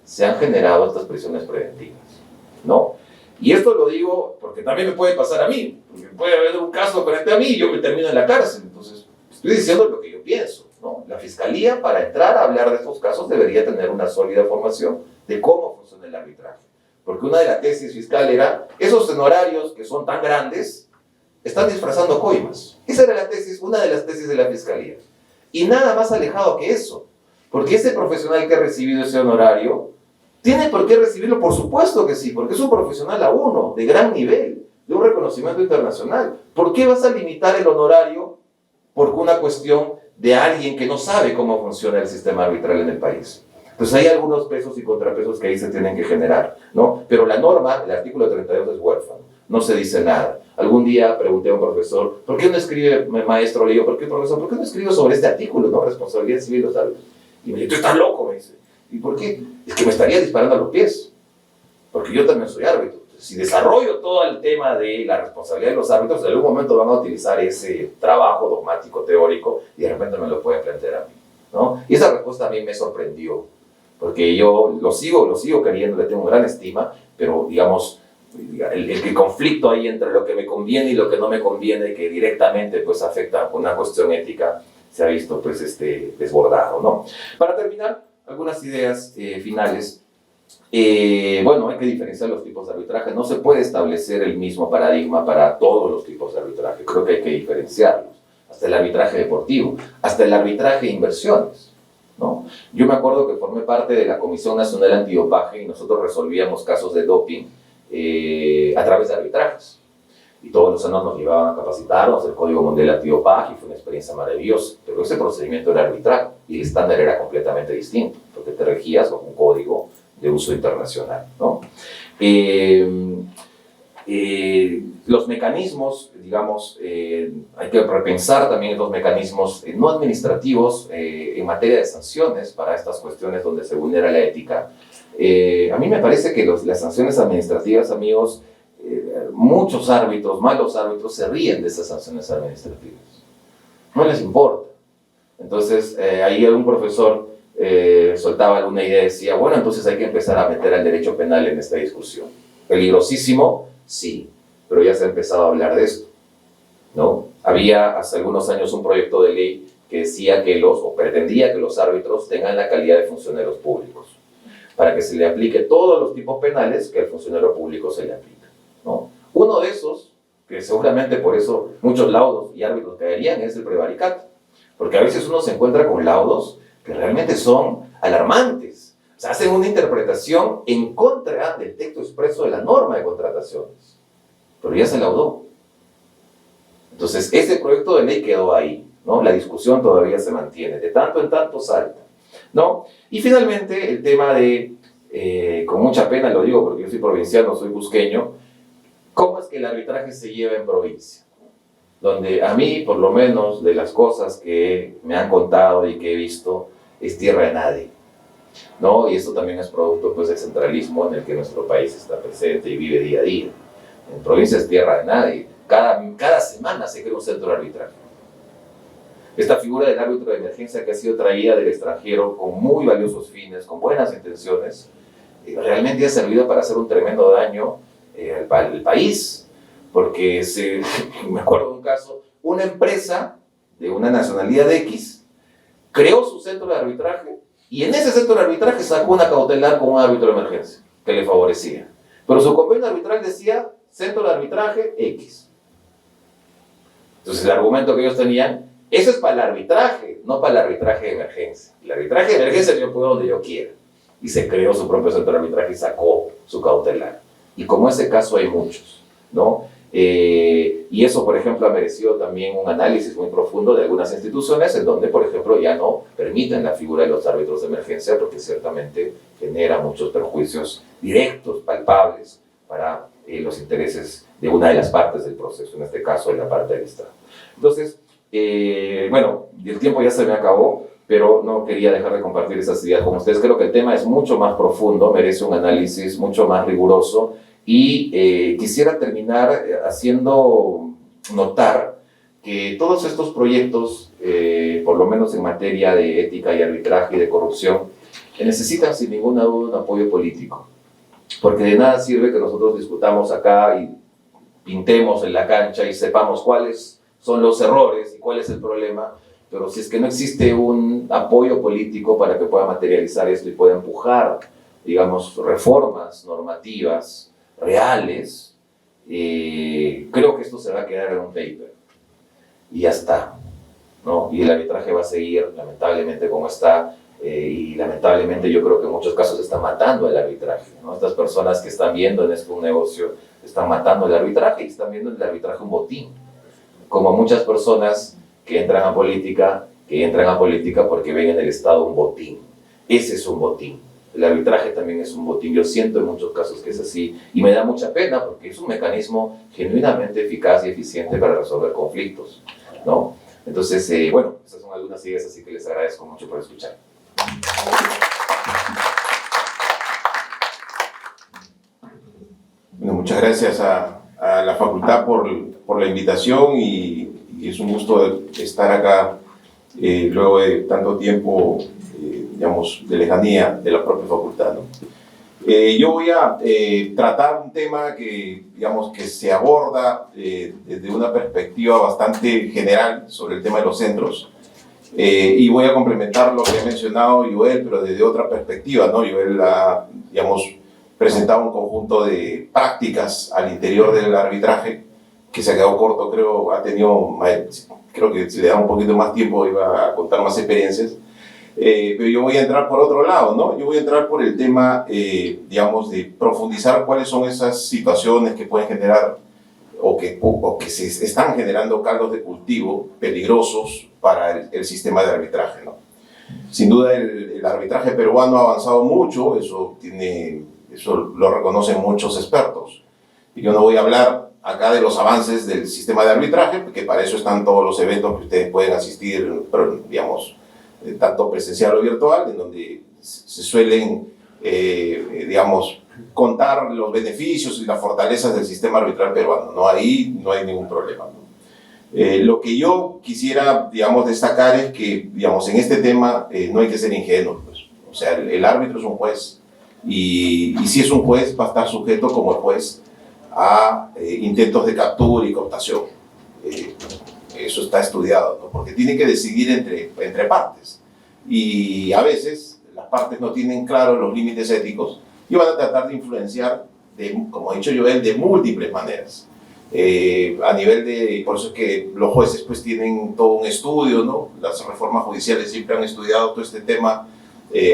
se han generado estas prisiones preventivas, ¿no? Y esto lo digo porque también me puede pasar a mí, porque puede haber un caso frente a mí y yo me termino en la cárcel. Entonces, estoy diciendo lo que yo pienso, ¿no? La Fiscalía, para entrar a hablar de estos casos, debería tener una sólida formación de cómo funciona el arbitraje. Porque una de las tesis fiscal era, esos honorarios que son tan grandes, están disfrazando coimas. Esa era la tesis, una de las tesis de la Fiscalía. Y nada más alejado que eso. Porque ese profesional que ha recibido ese honorario, ¿tiene por qué recibirlo? Por supuesto que sí, porque es un profesional A1, de gran nivel, de un reconocimiento internacional. ¿Por qué vas a limitar el honorario por una cuestión de alguien que no sabe cómo funciona el sistema arbitral en el país? Pues hay algunos pesos y contrapesos que ahí se tienen que generar, ¿no? Pero la norma, el artículo 32 es huérfano, no se dice nada. Algún día pregunté a un profesor, ¿por qué no escribe, maestro? Le digo, ¿por qué, profesor? ¿Por qué no escribe sobre este artículo, ¿no? Responsabilidad civil de los árbitros. Y me dice, tú estás loco, me dice. ¿Y por qué? Es que me estaría disparando a los pies, porque yo también soy árbitro. Si desarrollo todo el tema de la responsabilidad de los árbitros, en algún momento van a utilizar ese trabajo dogmático, teórico, y de repente me lo pueden plantear a mí, ¿no? Y esa respuesta a mí me sorprendió, porque yo lo sigo queriendo, le tengo gran estima, pero digamos, el conflicto ahí entre lo que me conviene y lo que no me conviene, que directamente pues afecta una cuestión ética, se ha visto pues desbordado, ¿no? Para terminar, algunas ideas finales. Bueno, hay que diferenciar los tipos de arbitraje. No se puede establecer el mismo paradigma para todos los tipos de arbitraje. Creo que hay que diferenciarlos. Hasta el arbitraje deportivo, hasta el arbitraje de inversiones, ¿no? Yo me acuerdo que formé parte de la Comisión Nacional Antidopaje y nosotros resolvíamos casos de doping a través de arbitrajes. y todos los años nos llevaban a capacitarnos, el Código Mundial Antidopage, y fue una experiencia maravillosa, pero ese procedimiento era arbitral y el estándar era completamente distinto, porque te regías bajo un código de uso internacional, ¿no? Los mecanismos, digamos, hay que repensar también los mecanismos no administrativos en materia de sanciones para estas cuestiones donde se vulnera la ética. A mí me parece que las sanciones administrativas, amigos, muchos árbitros, malos árbitros, se ríen de esas sanciones administrativas. No les importa. Entonces, ahí algún profesor soltaba alguna idea y decía, bueno, entonces hay que empezar a meter al derecho penal en esta discusión. Peligrosísimo, sí, pero ya se ha empezado a hablar de esto, ¿no? Había hace algunos años un proyecto de ley que decía que o pretendía que los árbitros tengan la calidad de funcionarios públicos, para que se le aplique todos los tipos penales que al funcionario público se le aplica, ¿no? Uno de esos, que seguramente por eso muchos laudos y árbitros caerían, es el prevaricato, porque a veces uno se encuentra con laudos que realmente son alarmantes. O sea, hacen una interpretación en contra del texto expreso de la norma de contrataciones, pero ya se laudó. Entonces, ese proyecto de ley quedó ahí, ¿no? La discusión todavía se mantiene, de tanto en tanto salta, ¿no? Y finalmente, el tema de, con mucha pena lo digo porque yo soy provinciano, soy cusqueño, ¿cómo es que el arbitraje se lleva en provincia? Donde a mí, por lo menos, de las cosas que me han contado y que he visto, es tierra de nadie, ¿no? Y esto también es producto, pues, del centralismo en el que nuestro país está presente y vive día a día. En provincia es tierra de nadie. Cada semana se crea un centro de arbitraje. Esta figura del árbitro de emergencia que ha sido traída del extranjero con muy valiosos fines, con buenas intenciones, realmente ha servido para hacer un tremendo daño al país. Porque me acuerdo de un caso, una empresa de una nacionalidad X creó su centro de arbitraje y en ese centro de arbitraje sacó una cautelar con un árbitro de emergencia que le favorecía. Pero su convenio arbitral decía centro de arbitraje X. Entonces el argumento que ellos tenían, eso es para el arbitraje, no para el arbitraje de emergencia. El arbitraje de emergencia yo puedo donde yo quiera. Y se creó su propio centro de arbitraje y sacó su cautelar. Y como ese caso hay muchos, ¿no? Y eso, por ejemplo, ha merecido también un análisis muy profundo de algunas instituciones en donde, por ejemplo, ya no permiten la figura de los árbitros de emergencia porque ciertamente genera muchos perjuicios directos, palpables, para los intereses de una de las partes del proceso, en este caso de la parte del Estado. Entonces, bueno, el tiempo ya se me acabó, pero no quería dejar de compartir esas ideas con ustedes. Creo que el tema es mucho más profundo, merece un análisis mucho más riguroso. Y quisiera terminar haciendo notar que todos estos proyectos, por lo menos en materia de ética y arbitraje y de corrupción, necesitan sin ninguna duda un apoyo político. Porque de nada sirve que nosotros discutamos acá y pintemos en la cancha y sepamos cuáles son los errores y cuál es el problema, pero si es que no existe un apoyo político para que pueda materializar esto y pueda empujar, digamos, reformas normativas reales, creo que esto se va a quedar en un paper y ya está, ¿no? Y el arbitraje va a seguir lamentablemente como está, y lamentablemente yo creo que en muchos casos está matando el arbitraje, ¿no? Estas personas que están viendo en esto un negocio están matando el arbitraje y están viendo en el arbitraje un botín, como muchas personas que entran a política porque ven en el Estado un botín. Ese es un botín. El arbitraje también es un botín. Yo siento en muchos casos que es así y me da mucha pena porque es un mecanismo genuinamente eficaz y eficiente para resolver conflictos, ¿no? Entonces, bueno, esas son algunas ideas, así que les agradezco mucho por escuchar. Bueno, muchas gracias a la facultad por la invitación y es un gusto estar acá luego de tanto tiempo, digamos, de lejanía de la propia facultad, ¿no? Yo voy a tratar un tema que, digamos, que se aborda desde una perspectiva bastante general sobre el tema de los centros, y voy a complementar lo que ha mencionado Joel, pero desde otra perspectiva, ¿no? Joel ha, digamos, presentado un conjunto de prácticas al interior del arbitraje que se ha quedado corto, creo que si le da un poquito más tiempo iba a contar más experiencias. Pero yo voy a entrar por otro lado, ¿no? Yo voy a entrar por el tema, digamos, de profundizar cuáles son esas situaciones que pueden generar o que se están generando caldos de cultivo peligrosos para el sistema de arbitraje, ¿no? Sin duda el arbitraje peruano ha avanzado mucho, eso lo reconocen muchos expertos. Y yo no voy a hablar acá de los avances del sistema de arbitraje, porque para eso están todos los eventos que ustedes pueden asistir, digamos, tanto presencial o virtual, en donde se suelen, digamos, contar los beneficios y las fortalezas del sistema arbitral peruano. No, ahí no hay ningún problema, ¿no? Lo que yo quisiera, digamos, destacar es que, digamos, en este tema no hay que ser ingenuos, pues. O sea, el árbitro es un juez y si es un juez va a estar sujeto como juez a intentos de captura y cooptación. Eso está estudiado, ¿no? Porque tiene que decidir entre partes y a veces las partes no tienen claros los límites éticos y van a tratar de influenciar, como ha dicho Joel, de múltiples maneras. A nivel de, por eso es que los jueces pues tienen todo un estudio, ¿no? Las reformas judiciales siempre han estudiado todo este tema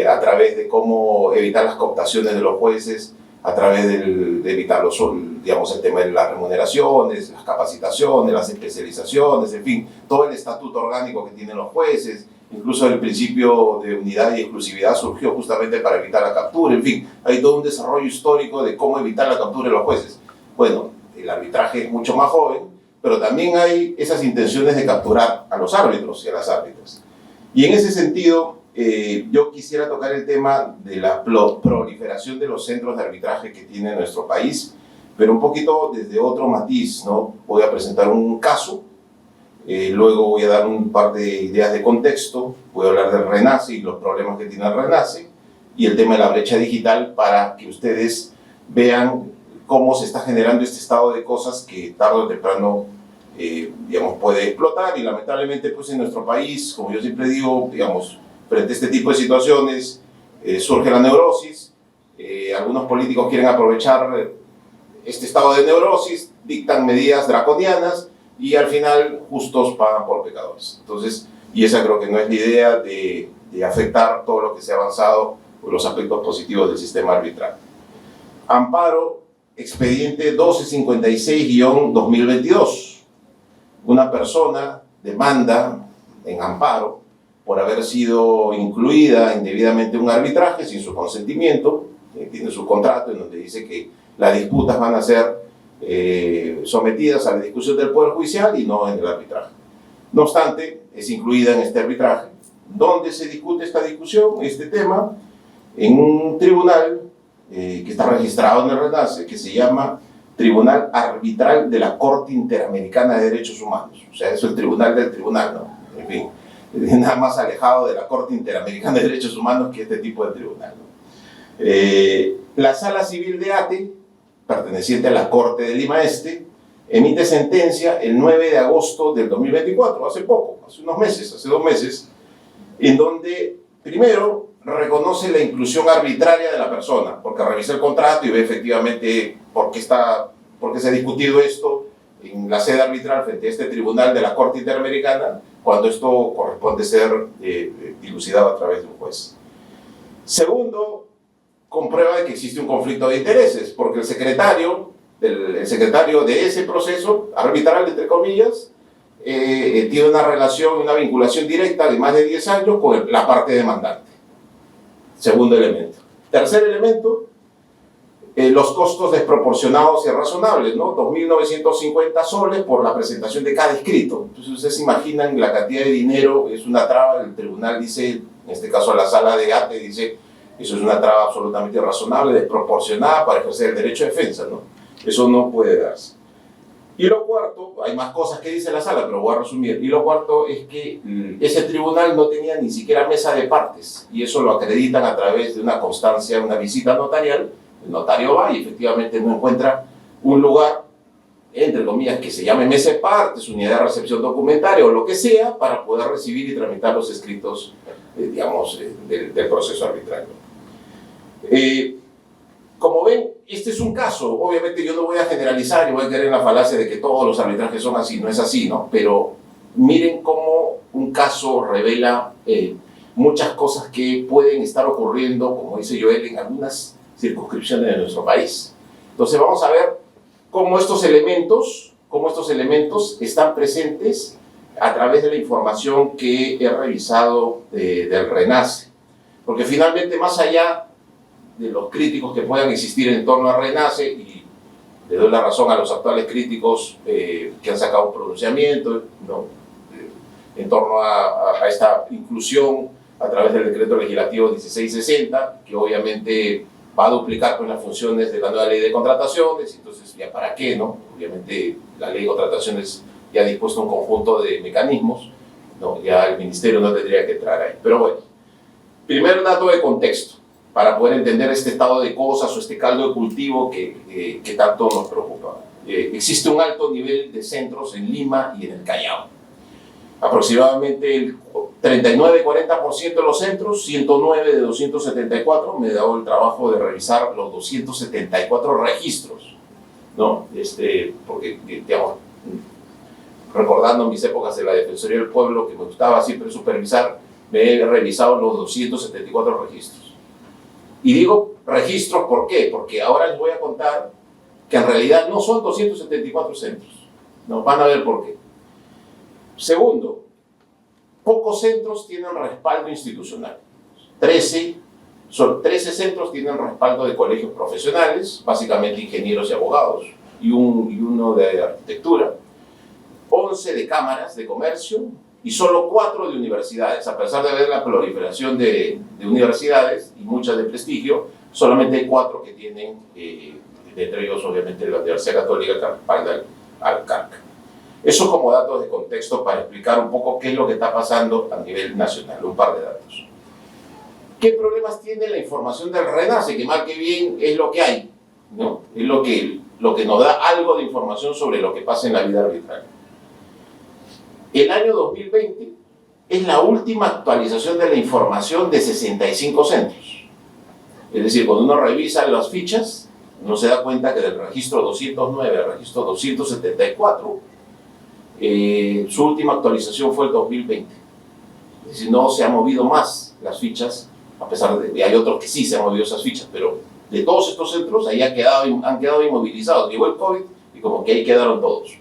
a través de cómo evitar las cooptaciones de los jueces, a través de evitar digamos, el tema de las remuneraciones, las capacitaciones, las especializaciones, en fin, todo el estatuto orgánico que tienen los jueces, incluso el principio de unidad y exclusividad surgió justamente para evitar la captura, en fin, hay todo un desarrollo histórico de cómo evitar la captura de los jueces. Bueno, el arbitraje es mucho más joven, pero también hay esas intenciones de capturar a los árbitros y a las árbitras. Y en ese sentido, yo quisiera tocar el tema de la proliferación de los centros de arbitraje que tiene nuestro país, pero un poquito desde otro matiz, ¿no? Voy a presentar un caso, luego voy a dar un par de ideas de contexto, voy a hablar del RENACE y los problemas que tiene el RENACE, y el tema de la brecha digital para que ustedes vean cómo se está generando este estado de cosas que tarde o temprano, digamos, puede explotar y lamentablemente pues en nuestro país, como yo siempre digo, digamos, frente a este tipo de situaciones surge la neurosis, algunos políticos quieren aprovechar este estado de neurosis, dictan medidas draconianas y al final justos pagan por pecadores. Entonces, y esa creo que no es la idea de afectar todo lo que se ha avanzado o los aspectos positivos del sistema arbitral. Amparo, expediente 1256-2022. Una persona demanda en amparo por haber sido incluida indebidamente en un arbitraje sin su consentimiento, tiene su contrato en donde dice que las disputas van a ser sometidas a la discusión del Poder Judicial y no en el arbitraje. No obstante, es incluida en este arbitraje, donde se discute esta discusión, este tema, en un tribunal que está registrado en el RENACE, que se llama Tribunal Arbitral de la Corte Interamericana de Derechos Humanos. O sea, eso es el tribunal del tribunal, ¿no? En fin, nada más alejado de la Corte Interamericana de Derechos Humanos que este tipo de tribunal, ¿no? La Sala Civil de Ate, perteneciente a la Corte de Lima Este, emite sentencia el 9 de agosto del 2024, hace poco, hace unos meses, hace 2 meses, en donde, primero, reconoce la inclusión arbitraria de la persona, porque revisa el contrato y ve efectivamente por qué se ha discutido esto en la sede arbitral frente a este tribunal de la Corte Interamericana, cuando esto corresponde ser dilucidado a través de un juez. Segundo, comprueba de que existe un conflicto de intereses, porque el secretario de ese proceso arbitral, entre comillas, tiene una relación, una vinculación directa de más de 10 años con la parte demandante. Segundo elemento. Tercer elemento, los costos desproporcionados y irrazonables, ¿no? 2.950 soles por la presentación de cada escrito. Entonces ustedes se imaginan la cantidad de dinero, es una traba, el tribunal dice, en este caso la sala de Ate dice, eso es una traba absolutamente irrazonable, desproporcionada para ejercer el derecho de defensa, ¿no? Eso no puede darse. Y lo cuarto, hay más cosas que dice la sala, pero voy a resumir. Y lo cuarto es que ese tribunal no tenía ni siquiera mesa de partes, y eso lo acreditan a través de una constancia, una visita notarial. El notario va y efectivamente no encuentra un lugar, entre comillas, que se llame mesa de partes, unidad de recepción documentaria o lo que sea, para poder recibir y tramitar los escritos, digamos, del proceso arbitral. Como ven, este es un caso. Obviamente yo no voy a generalizar y voy a caer en la falacia de que todos los arbitrajes son así, no es así, ¿no? Pero miren cómo un caso revela muchas cosas que pueden estar ocurriendo, como dice Joel, en algunas circunscripciones de nuestro país. Entonces vamos a ver cómo estos elementos están presentes a través de la información que he revisado del RENACE. Porque finalmente, más allá de los críticos que puedan existir en torno al RENACE, y le doy la razón a los actuales críticos que han sacado un pronunciamiento, ¿no?, en torno a esta inclusión a través del decreto legislativo 1660, que obviamente va a duplicar con las funciones de la nueva ley de contrataciones. Entonces, ¿ya para qué, no? Obviamente la ley de contrataciones ya ha dispuesto un conjunto de mecanismos, ¿no? Ya el ministerio no tendría que entrar ahí. Pero bueno, primer dato de contexto, para poder entender este estado de cosas o este caldo de cultivo que tanto nos preocupa. Existe un alto nivel de centros en Lima y en el Callao. Aproximadamente el 39-40% de los centros, 109 de 274, me he dado el trabajo de revisar los 274 registros, ¿no? Porque, digamos, recordando mis épocas de la Defensoría del Pueblo, que me gustaba siempre supervisar, me he revisado los 274 registros. Y digo registros, ¿por qué? Porque ahora les voy a contar que en realidad no son 274 centros, ¿no? Van a ver por qué. Segundo, pocos centros tienen respaldo institucional. 13 centros tienen respaldo de colegios profesionales, básicamente ingenieros y abogados, y uno de arquitectura. 11 de cámaras de comercio y solo 4 de universidades. A pesar de haber la proliferación de universidades y muchas de prestigio, solamente hay 4 que tienen, entre ellos obviamente la Universidad Católica, que respalda al CARC. Eso como datos de contexto para explicar un poco qué es lo que está pasando a nivel nacional, un par de datos. ¿Qué problemas tiene la información del RENACE? Que mal que bien es lo que hay, ¿no? Es lo que nos da algo de información sobre lo que pasa en la vida arbitraria. El año 2020 es la última actualización de la información de 65 centros. Es decir, cuando uno revisa las fichas, uno se da cuenta que del registro 209 al registro 274, su última actualización fue el 2020. Es decir, no se han movido más las fichas, a pesar de que hay otros que sí se han movido esas fichas, pero de todos estos centros ahí han quedado inmovilizados. Llegó el COVID y como que ahí quedaron todos.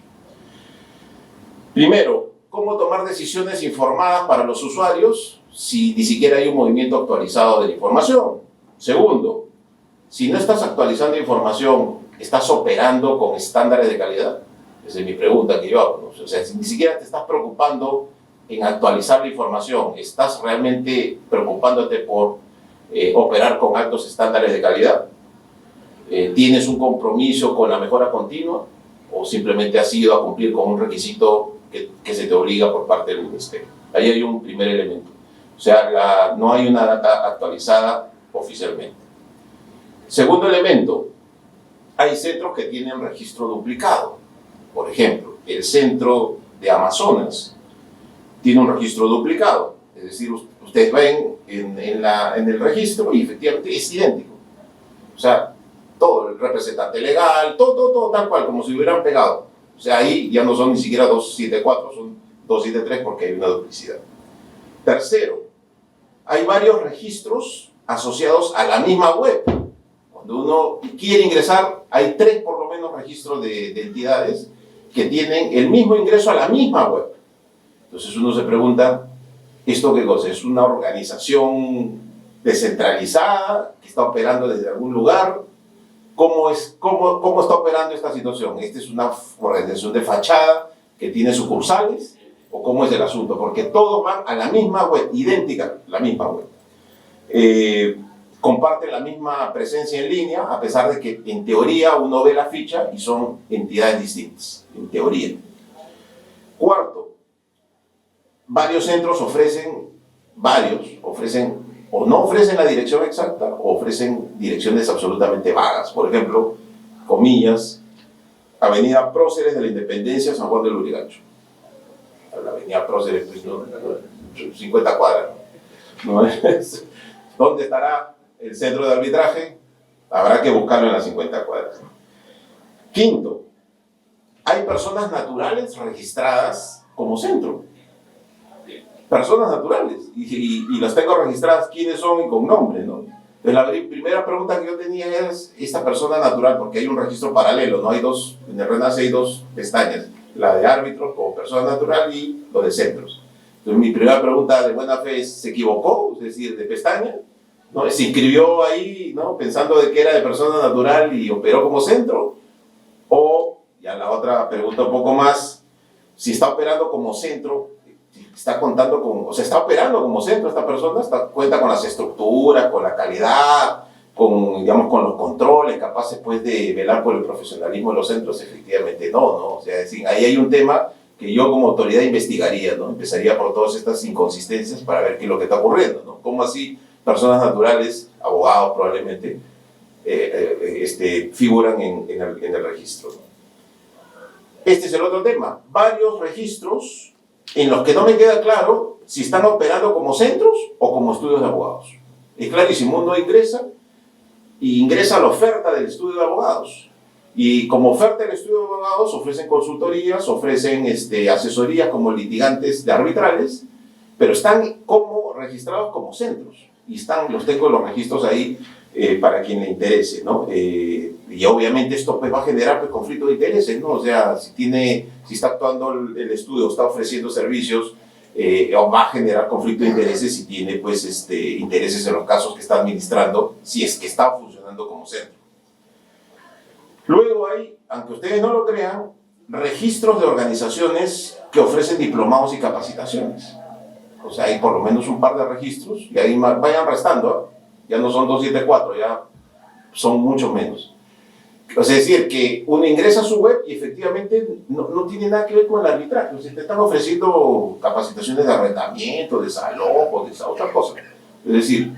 Primero, ¿cómo tomar decisiones informadas para los usuarios si ni siquiera hay un movimiento actualizado de la información? Segundo, si no estás actualizando información, ¿estás operando con estándares de calidad? Esa es mi pregunta que yo hago, ¿no? O sea, si ni siquiera te estás preocupando en actualizar la información, ¿estás realmente preocupándote por operar con altos estándares de calidad? ¿Tienes un compromiso con la mejora continua? ¿O simplemente has ido a cumplir con un requisito que se te obliga por parte del ministerio? Ahí hay un primer elemento. O sea, no hay una data actualizada oficialmente. Segundo elemento, hay centros que tienen registro duplicado. Por ejemplo, el centro de Amazonas tiene un registro duplicado. Es decir, ustedes ven en el registro y efectivamente es idéntico. O sea, todo, el representante legal, todo tal cual, como si hubieran pegado. O sea, ahí ya no son ni siquiera 274, son 273 porque hay una duplicidad. Tercero, hay varios registros asociados a la misma web. Cuando uno quiere ingresar, hay 3 por lo menos registros de entidades que tienen el mismo ingreso a la misma web. Entonces uno se pregunta, ¿esto qué cosa? ¿Es una organización descentralizada que está operando desde algún lugar? ¿Cómo está operando esta situación? ¿Esta es una organización de fachada que tiene sucursales? ¿O cómo es el asunto? Porque todos van a la misma web, idéntica, la misma web. Comparten la misma presencia en línea, a pesar de que en teoría uno ve la ficha y son entidades distintas, en teoría. Cuarto, varios centros ofrecen o no ofrecen la dirección exacta o ofrecen direcciones absolutamente vagas. Por ejemplo, comillas, Avenida Próceres de la Independencia, San Juan del Lurigancho. La Avenida Próceres, pues, no, 50 cuadras. ¿No? ¿Dónde estará el centro de arbitraje? Habrá que buscarlo en las 50 cuadras. Quinto, hay personas naturales registradas como centro. Personas naturales. Y las tengo registradas quiénes son y con nombre, ¿no? Entonces, la primera pregunta que yo tenía es esta persona natural, porque hay un registro paralelo, ¿no? Hay dos, en el RENACE hay dos pestañas, la de árbitros como persona natural y lo de centros. Entonces, mi primera pregunta de buena fe es, ¿se equivocó? Es decir, de pestaña, ¿no? ¿Se inscribió ahí, ¿no? Pensando de que era de persona natural y operó como centro? O, ya la otra pregunta un poco más, si está operando como centro, está contando con, o sea, está operando como centro esta persona, cuenta con las estructuras, con la calidad, con, digamos, con los controles capaces pues de velar por el profesionalismo de los centros. Efectivamente no, o sea, es decir, ahí hay un tema que yo como autoridad investigaría, ¿no? Empezaría por todas estas inconsistencias para ver qué es lo que está ocurriendo, ¿no? Cómo así personas naturales, abogados probablemente, figuran en el registro, ¿no? Este es el otro tema, varios registros en los que no me queda claro si están operando como centros o como estudios de abogados. Es clarísimo, uno ingresa a la oferta del estudio de abogados. Y como oferta del estudio de abogados ofrecen consultorías, ofrecen asesorías como litigantes de arbitrales, pero están como registrados como centros. Y los tengo los registros ahí para quien le interese, ¿no? Y obviamente esto pues, va a generar pues, conflicto de intereses, ¿no? O sea, si está actuando el estudio, está ofreciendo servicios, va a generar conflicto de intereses si tiene pues, intereses en los casos que está administrando, si es que está funcionando como centro. Luego hay, aunque ustedes no lo crean, registros de organizaciones que ofrecen diplomados y capacitaciones. O sea, hay por lo menos un par de registros, y ahí vayan restando, ¿eh? Ya no son 274, ya son mucho menos. O sea, es decir, que uno ingresa a su web y efectivamente no tiene nada que ver con el arbitraje. O sea, te están ofreciendo capacitaciones de arrendamiento, desalojo, de esa otra cosa. Es decir,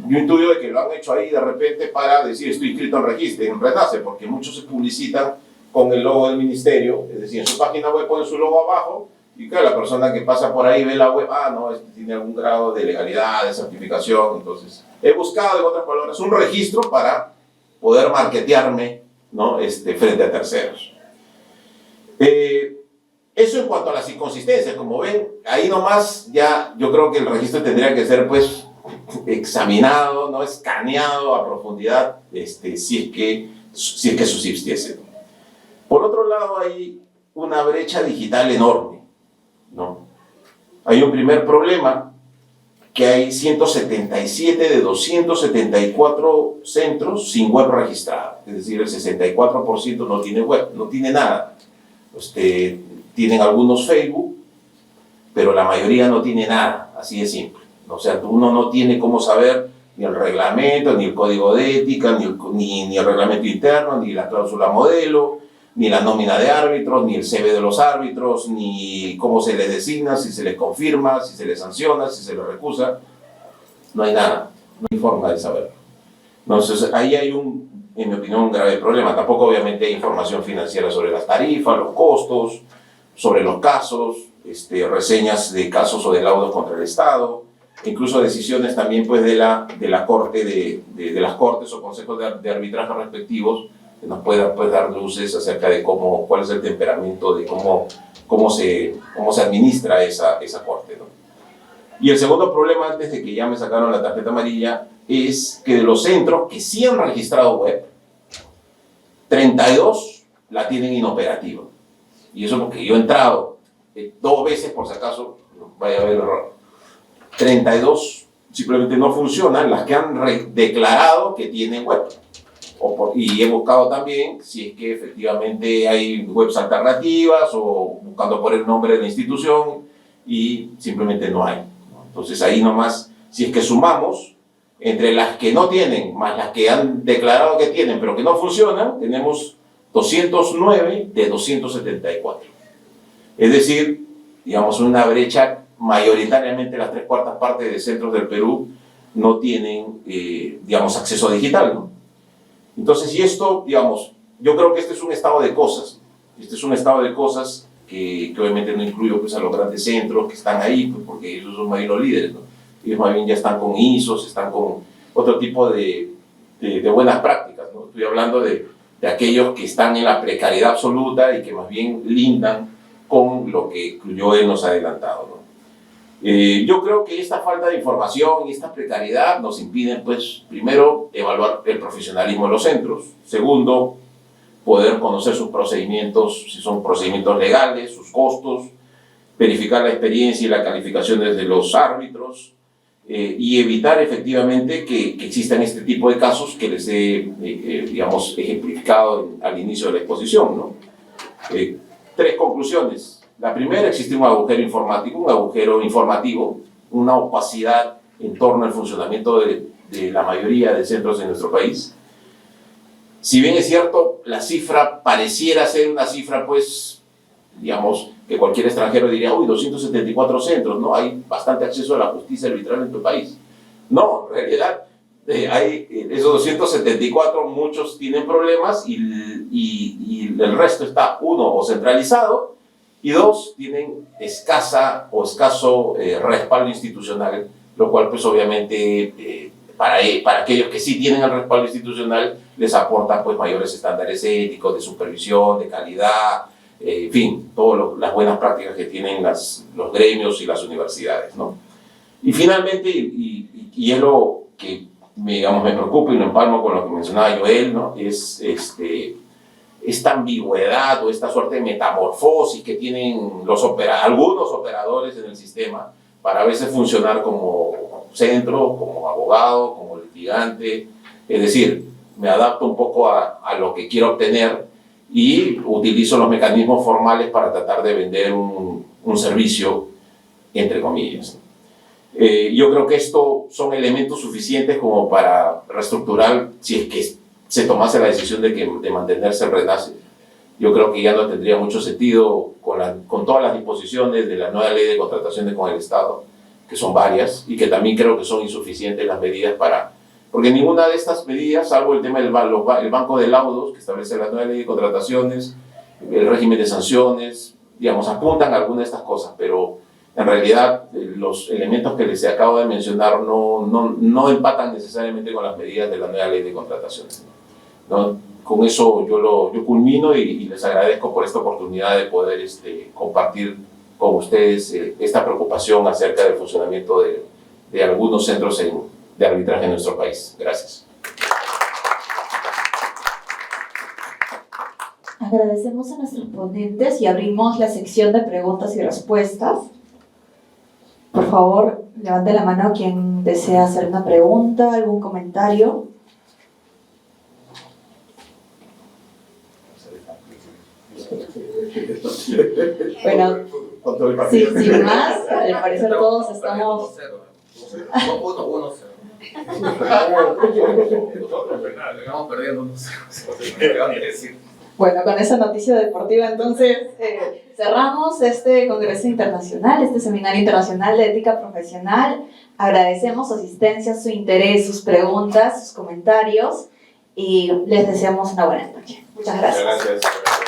yo intuyo de que lo han hecho ahí de repente para decir estoy inscrito en registro, en RENACE, porque muchos se publicitan con el logo del ministerio, es decir, en su página web ponen su logo abajo, y claro, la persona que pasa por ahí ve la web, no, tiene algún grado de legalidad, de certificación. Entonces, he buscado, en otras palabras, un registro para poder marketearme, ¿no? Frente a terceros. Eso en cuanto a las inconsistencias. Como ven, ahí nomás ya yo creo que el registro tendría que ser pues examinado, ¿no? Escaneado a profundidad, si es que subsistiese. Por otro lado, hay una brecha digital enorme, ¿no? Hay un primer problema, que hay 177 de 274 centros sin web registrada, es decir, el 64% no tiene web, no tiene nada. Tienen algunos Facebook, pero la mayoría no tiene nada, así de simple. O sea, uno no tiene cómo saber ni el reglamento, ni el código de ética, ni el reglamento interno, ni la cláusula modelo, ni la nómina de árbitros, ni el CV de los árbitros, ni cómo se les designa, si se les confirma, si se les sanciona, si se les recusa. No hay nada, no hay forma de saberlo. Entonces, ahí hay en mi opinión, un grave problema. Tampoco, obviamente, hay información financiera sobre las tarifas, los costos, sobre los casos, reseñas de casos o de laudos contra el Estado, incluso decisiones también pues, de la corte, de las cortes o consejos de arbitraje respectivos, que nos puedan pues, dar luces acerca de cuál es el temperamento, de cómo se administra esa corte, ¿no? Y el segundo problema, antes de que ya me sacaron la tarjeta amarilla, es que de los centros que sí han registrado web, 32 la tienen inoperativa. Y eso porque yo he entrado 2 veces, por si acaso, vaya a haber error. 32 simplemente no funcionan, las que han declarado que tienen web. Y he buscado también si es que efectivamente hay webs alternativas o buscando por el nombre de la institución y simplemente no hay. Entonces ahí nomás, si es que sumamos entre las que no tienen más las que han declarado que tienen pero que no funcionan, tenemos 209 de 274. Es decir, digamos una brecha, mayoritariamente las 3/4 partes de centros del Perú no tienen, digamos, acceso digital, ¿no? Entonces, y esto, digamos, yo creo que este es un estado de cosas. Este es un estado de cosas que obviamente no incluyo pues, a los grandes centros que están ahí, pues, porque ellos son más bien los líderes, ¿no? Ellos más bien ya están con ISOs, están con otro tipo de buenas prácticas, ¿no? Estoy hablando de aquellos que están en la precariedad absoluta y que más bien lindan con lo que Joel nos ha adelantado, ¿no? Yo creo que esta falta de información y esta precariedad nos impiden, pues, primero, evaluar el profesionalismo de los centros. Segundo, poder conocer sus procedimientos, si son procedimientos legales, sus costos, verificar la experiencia y la calificación desde los árbitros y evitar efectivamente que existan este tipo de casos que les he, digamos, ejemplificado al inicio de la exposición, ¿no? 3 conclusiones. La primera, existe un agujero informativo, una opacidad en torno al funcionamiento de la mayoría de centros en nuestro país. Si bien es cierto, la cifra pareciera ser una cifra, pues, digamos, que cualquier extranjero diría, uy, 274 centros, ¿no? Hay bastante acceso a la justicia arbitral en tu país. No, en realidad, hay esos 274, muchos tienen problemas y el resto está, 1, o centralizado, y 2, tienen escaso respaldo institucional, lo cual pues obviamente para aquellos que sí tienen el respaldo institucional les aporta pues mayores estándares éticos, de supervisión, de calidad, en fin, todas las buenas prácticas que tienen los gremios y las universidades, ¿no? Y finalmente, y es lo que digamos, me preocupa y lo empalmo con lo que mencionaba Joel, ¿no? Es esta ambigüedad o esta suerte de metamorfosis que tienen algunos operadores en el sistema para a veces funcionar como centro, como abogado, como litigante. Es decir, me adapto un poco a lo que quiero obtener y utilizo los mecanismos formales para tratar de vender un servicio, entre comillas. Yo creo que esto son elementos suficientes como para reestructurar, si es que se tomase la decisión de mantenerse el RENACE. Yo creo que ya no tendría mucho sentido con todas las disposiciones de la nueva ley de contrataciones con el Estado, que son varias, y que también creo que son insuficientes las medidas porque ninguna de estas medidas, salvo el tema del el banco de laudos que establece la nueva ley de contrataciones, el régimen de sanciones, digamos, apuntan a algunas de estas cosas, pero en realidad los elementos que les acabo de mencionar no empatan necesariamente con las medidas de la nueva ley de contrataciones, ¿no? Con eso yo culmino y les agradezco por esta oportunidad de poder compartir con ustedes esta preocupación acerca del funcionamiento de algunos centros de arbitraje en nuestro país. Gracias. Agradecemos a nuestros ponentes y abrimos la sección de preguntas y respuestas. Por favor, levante la mano quien desea hacer una pregunta, algún comentario. Bueno, sí, sin más, al parecer todos estamos... Bueno, con esa noticia deportiva entonces cerramos este Congreso Internacional, este Seminario Internacional de Ética Profesional. Agradecemos su asistencia, su interés, sus preguntas, sus comentarios y les deseamos una buena noche. Muchas gracias. Muchas gracias.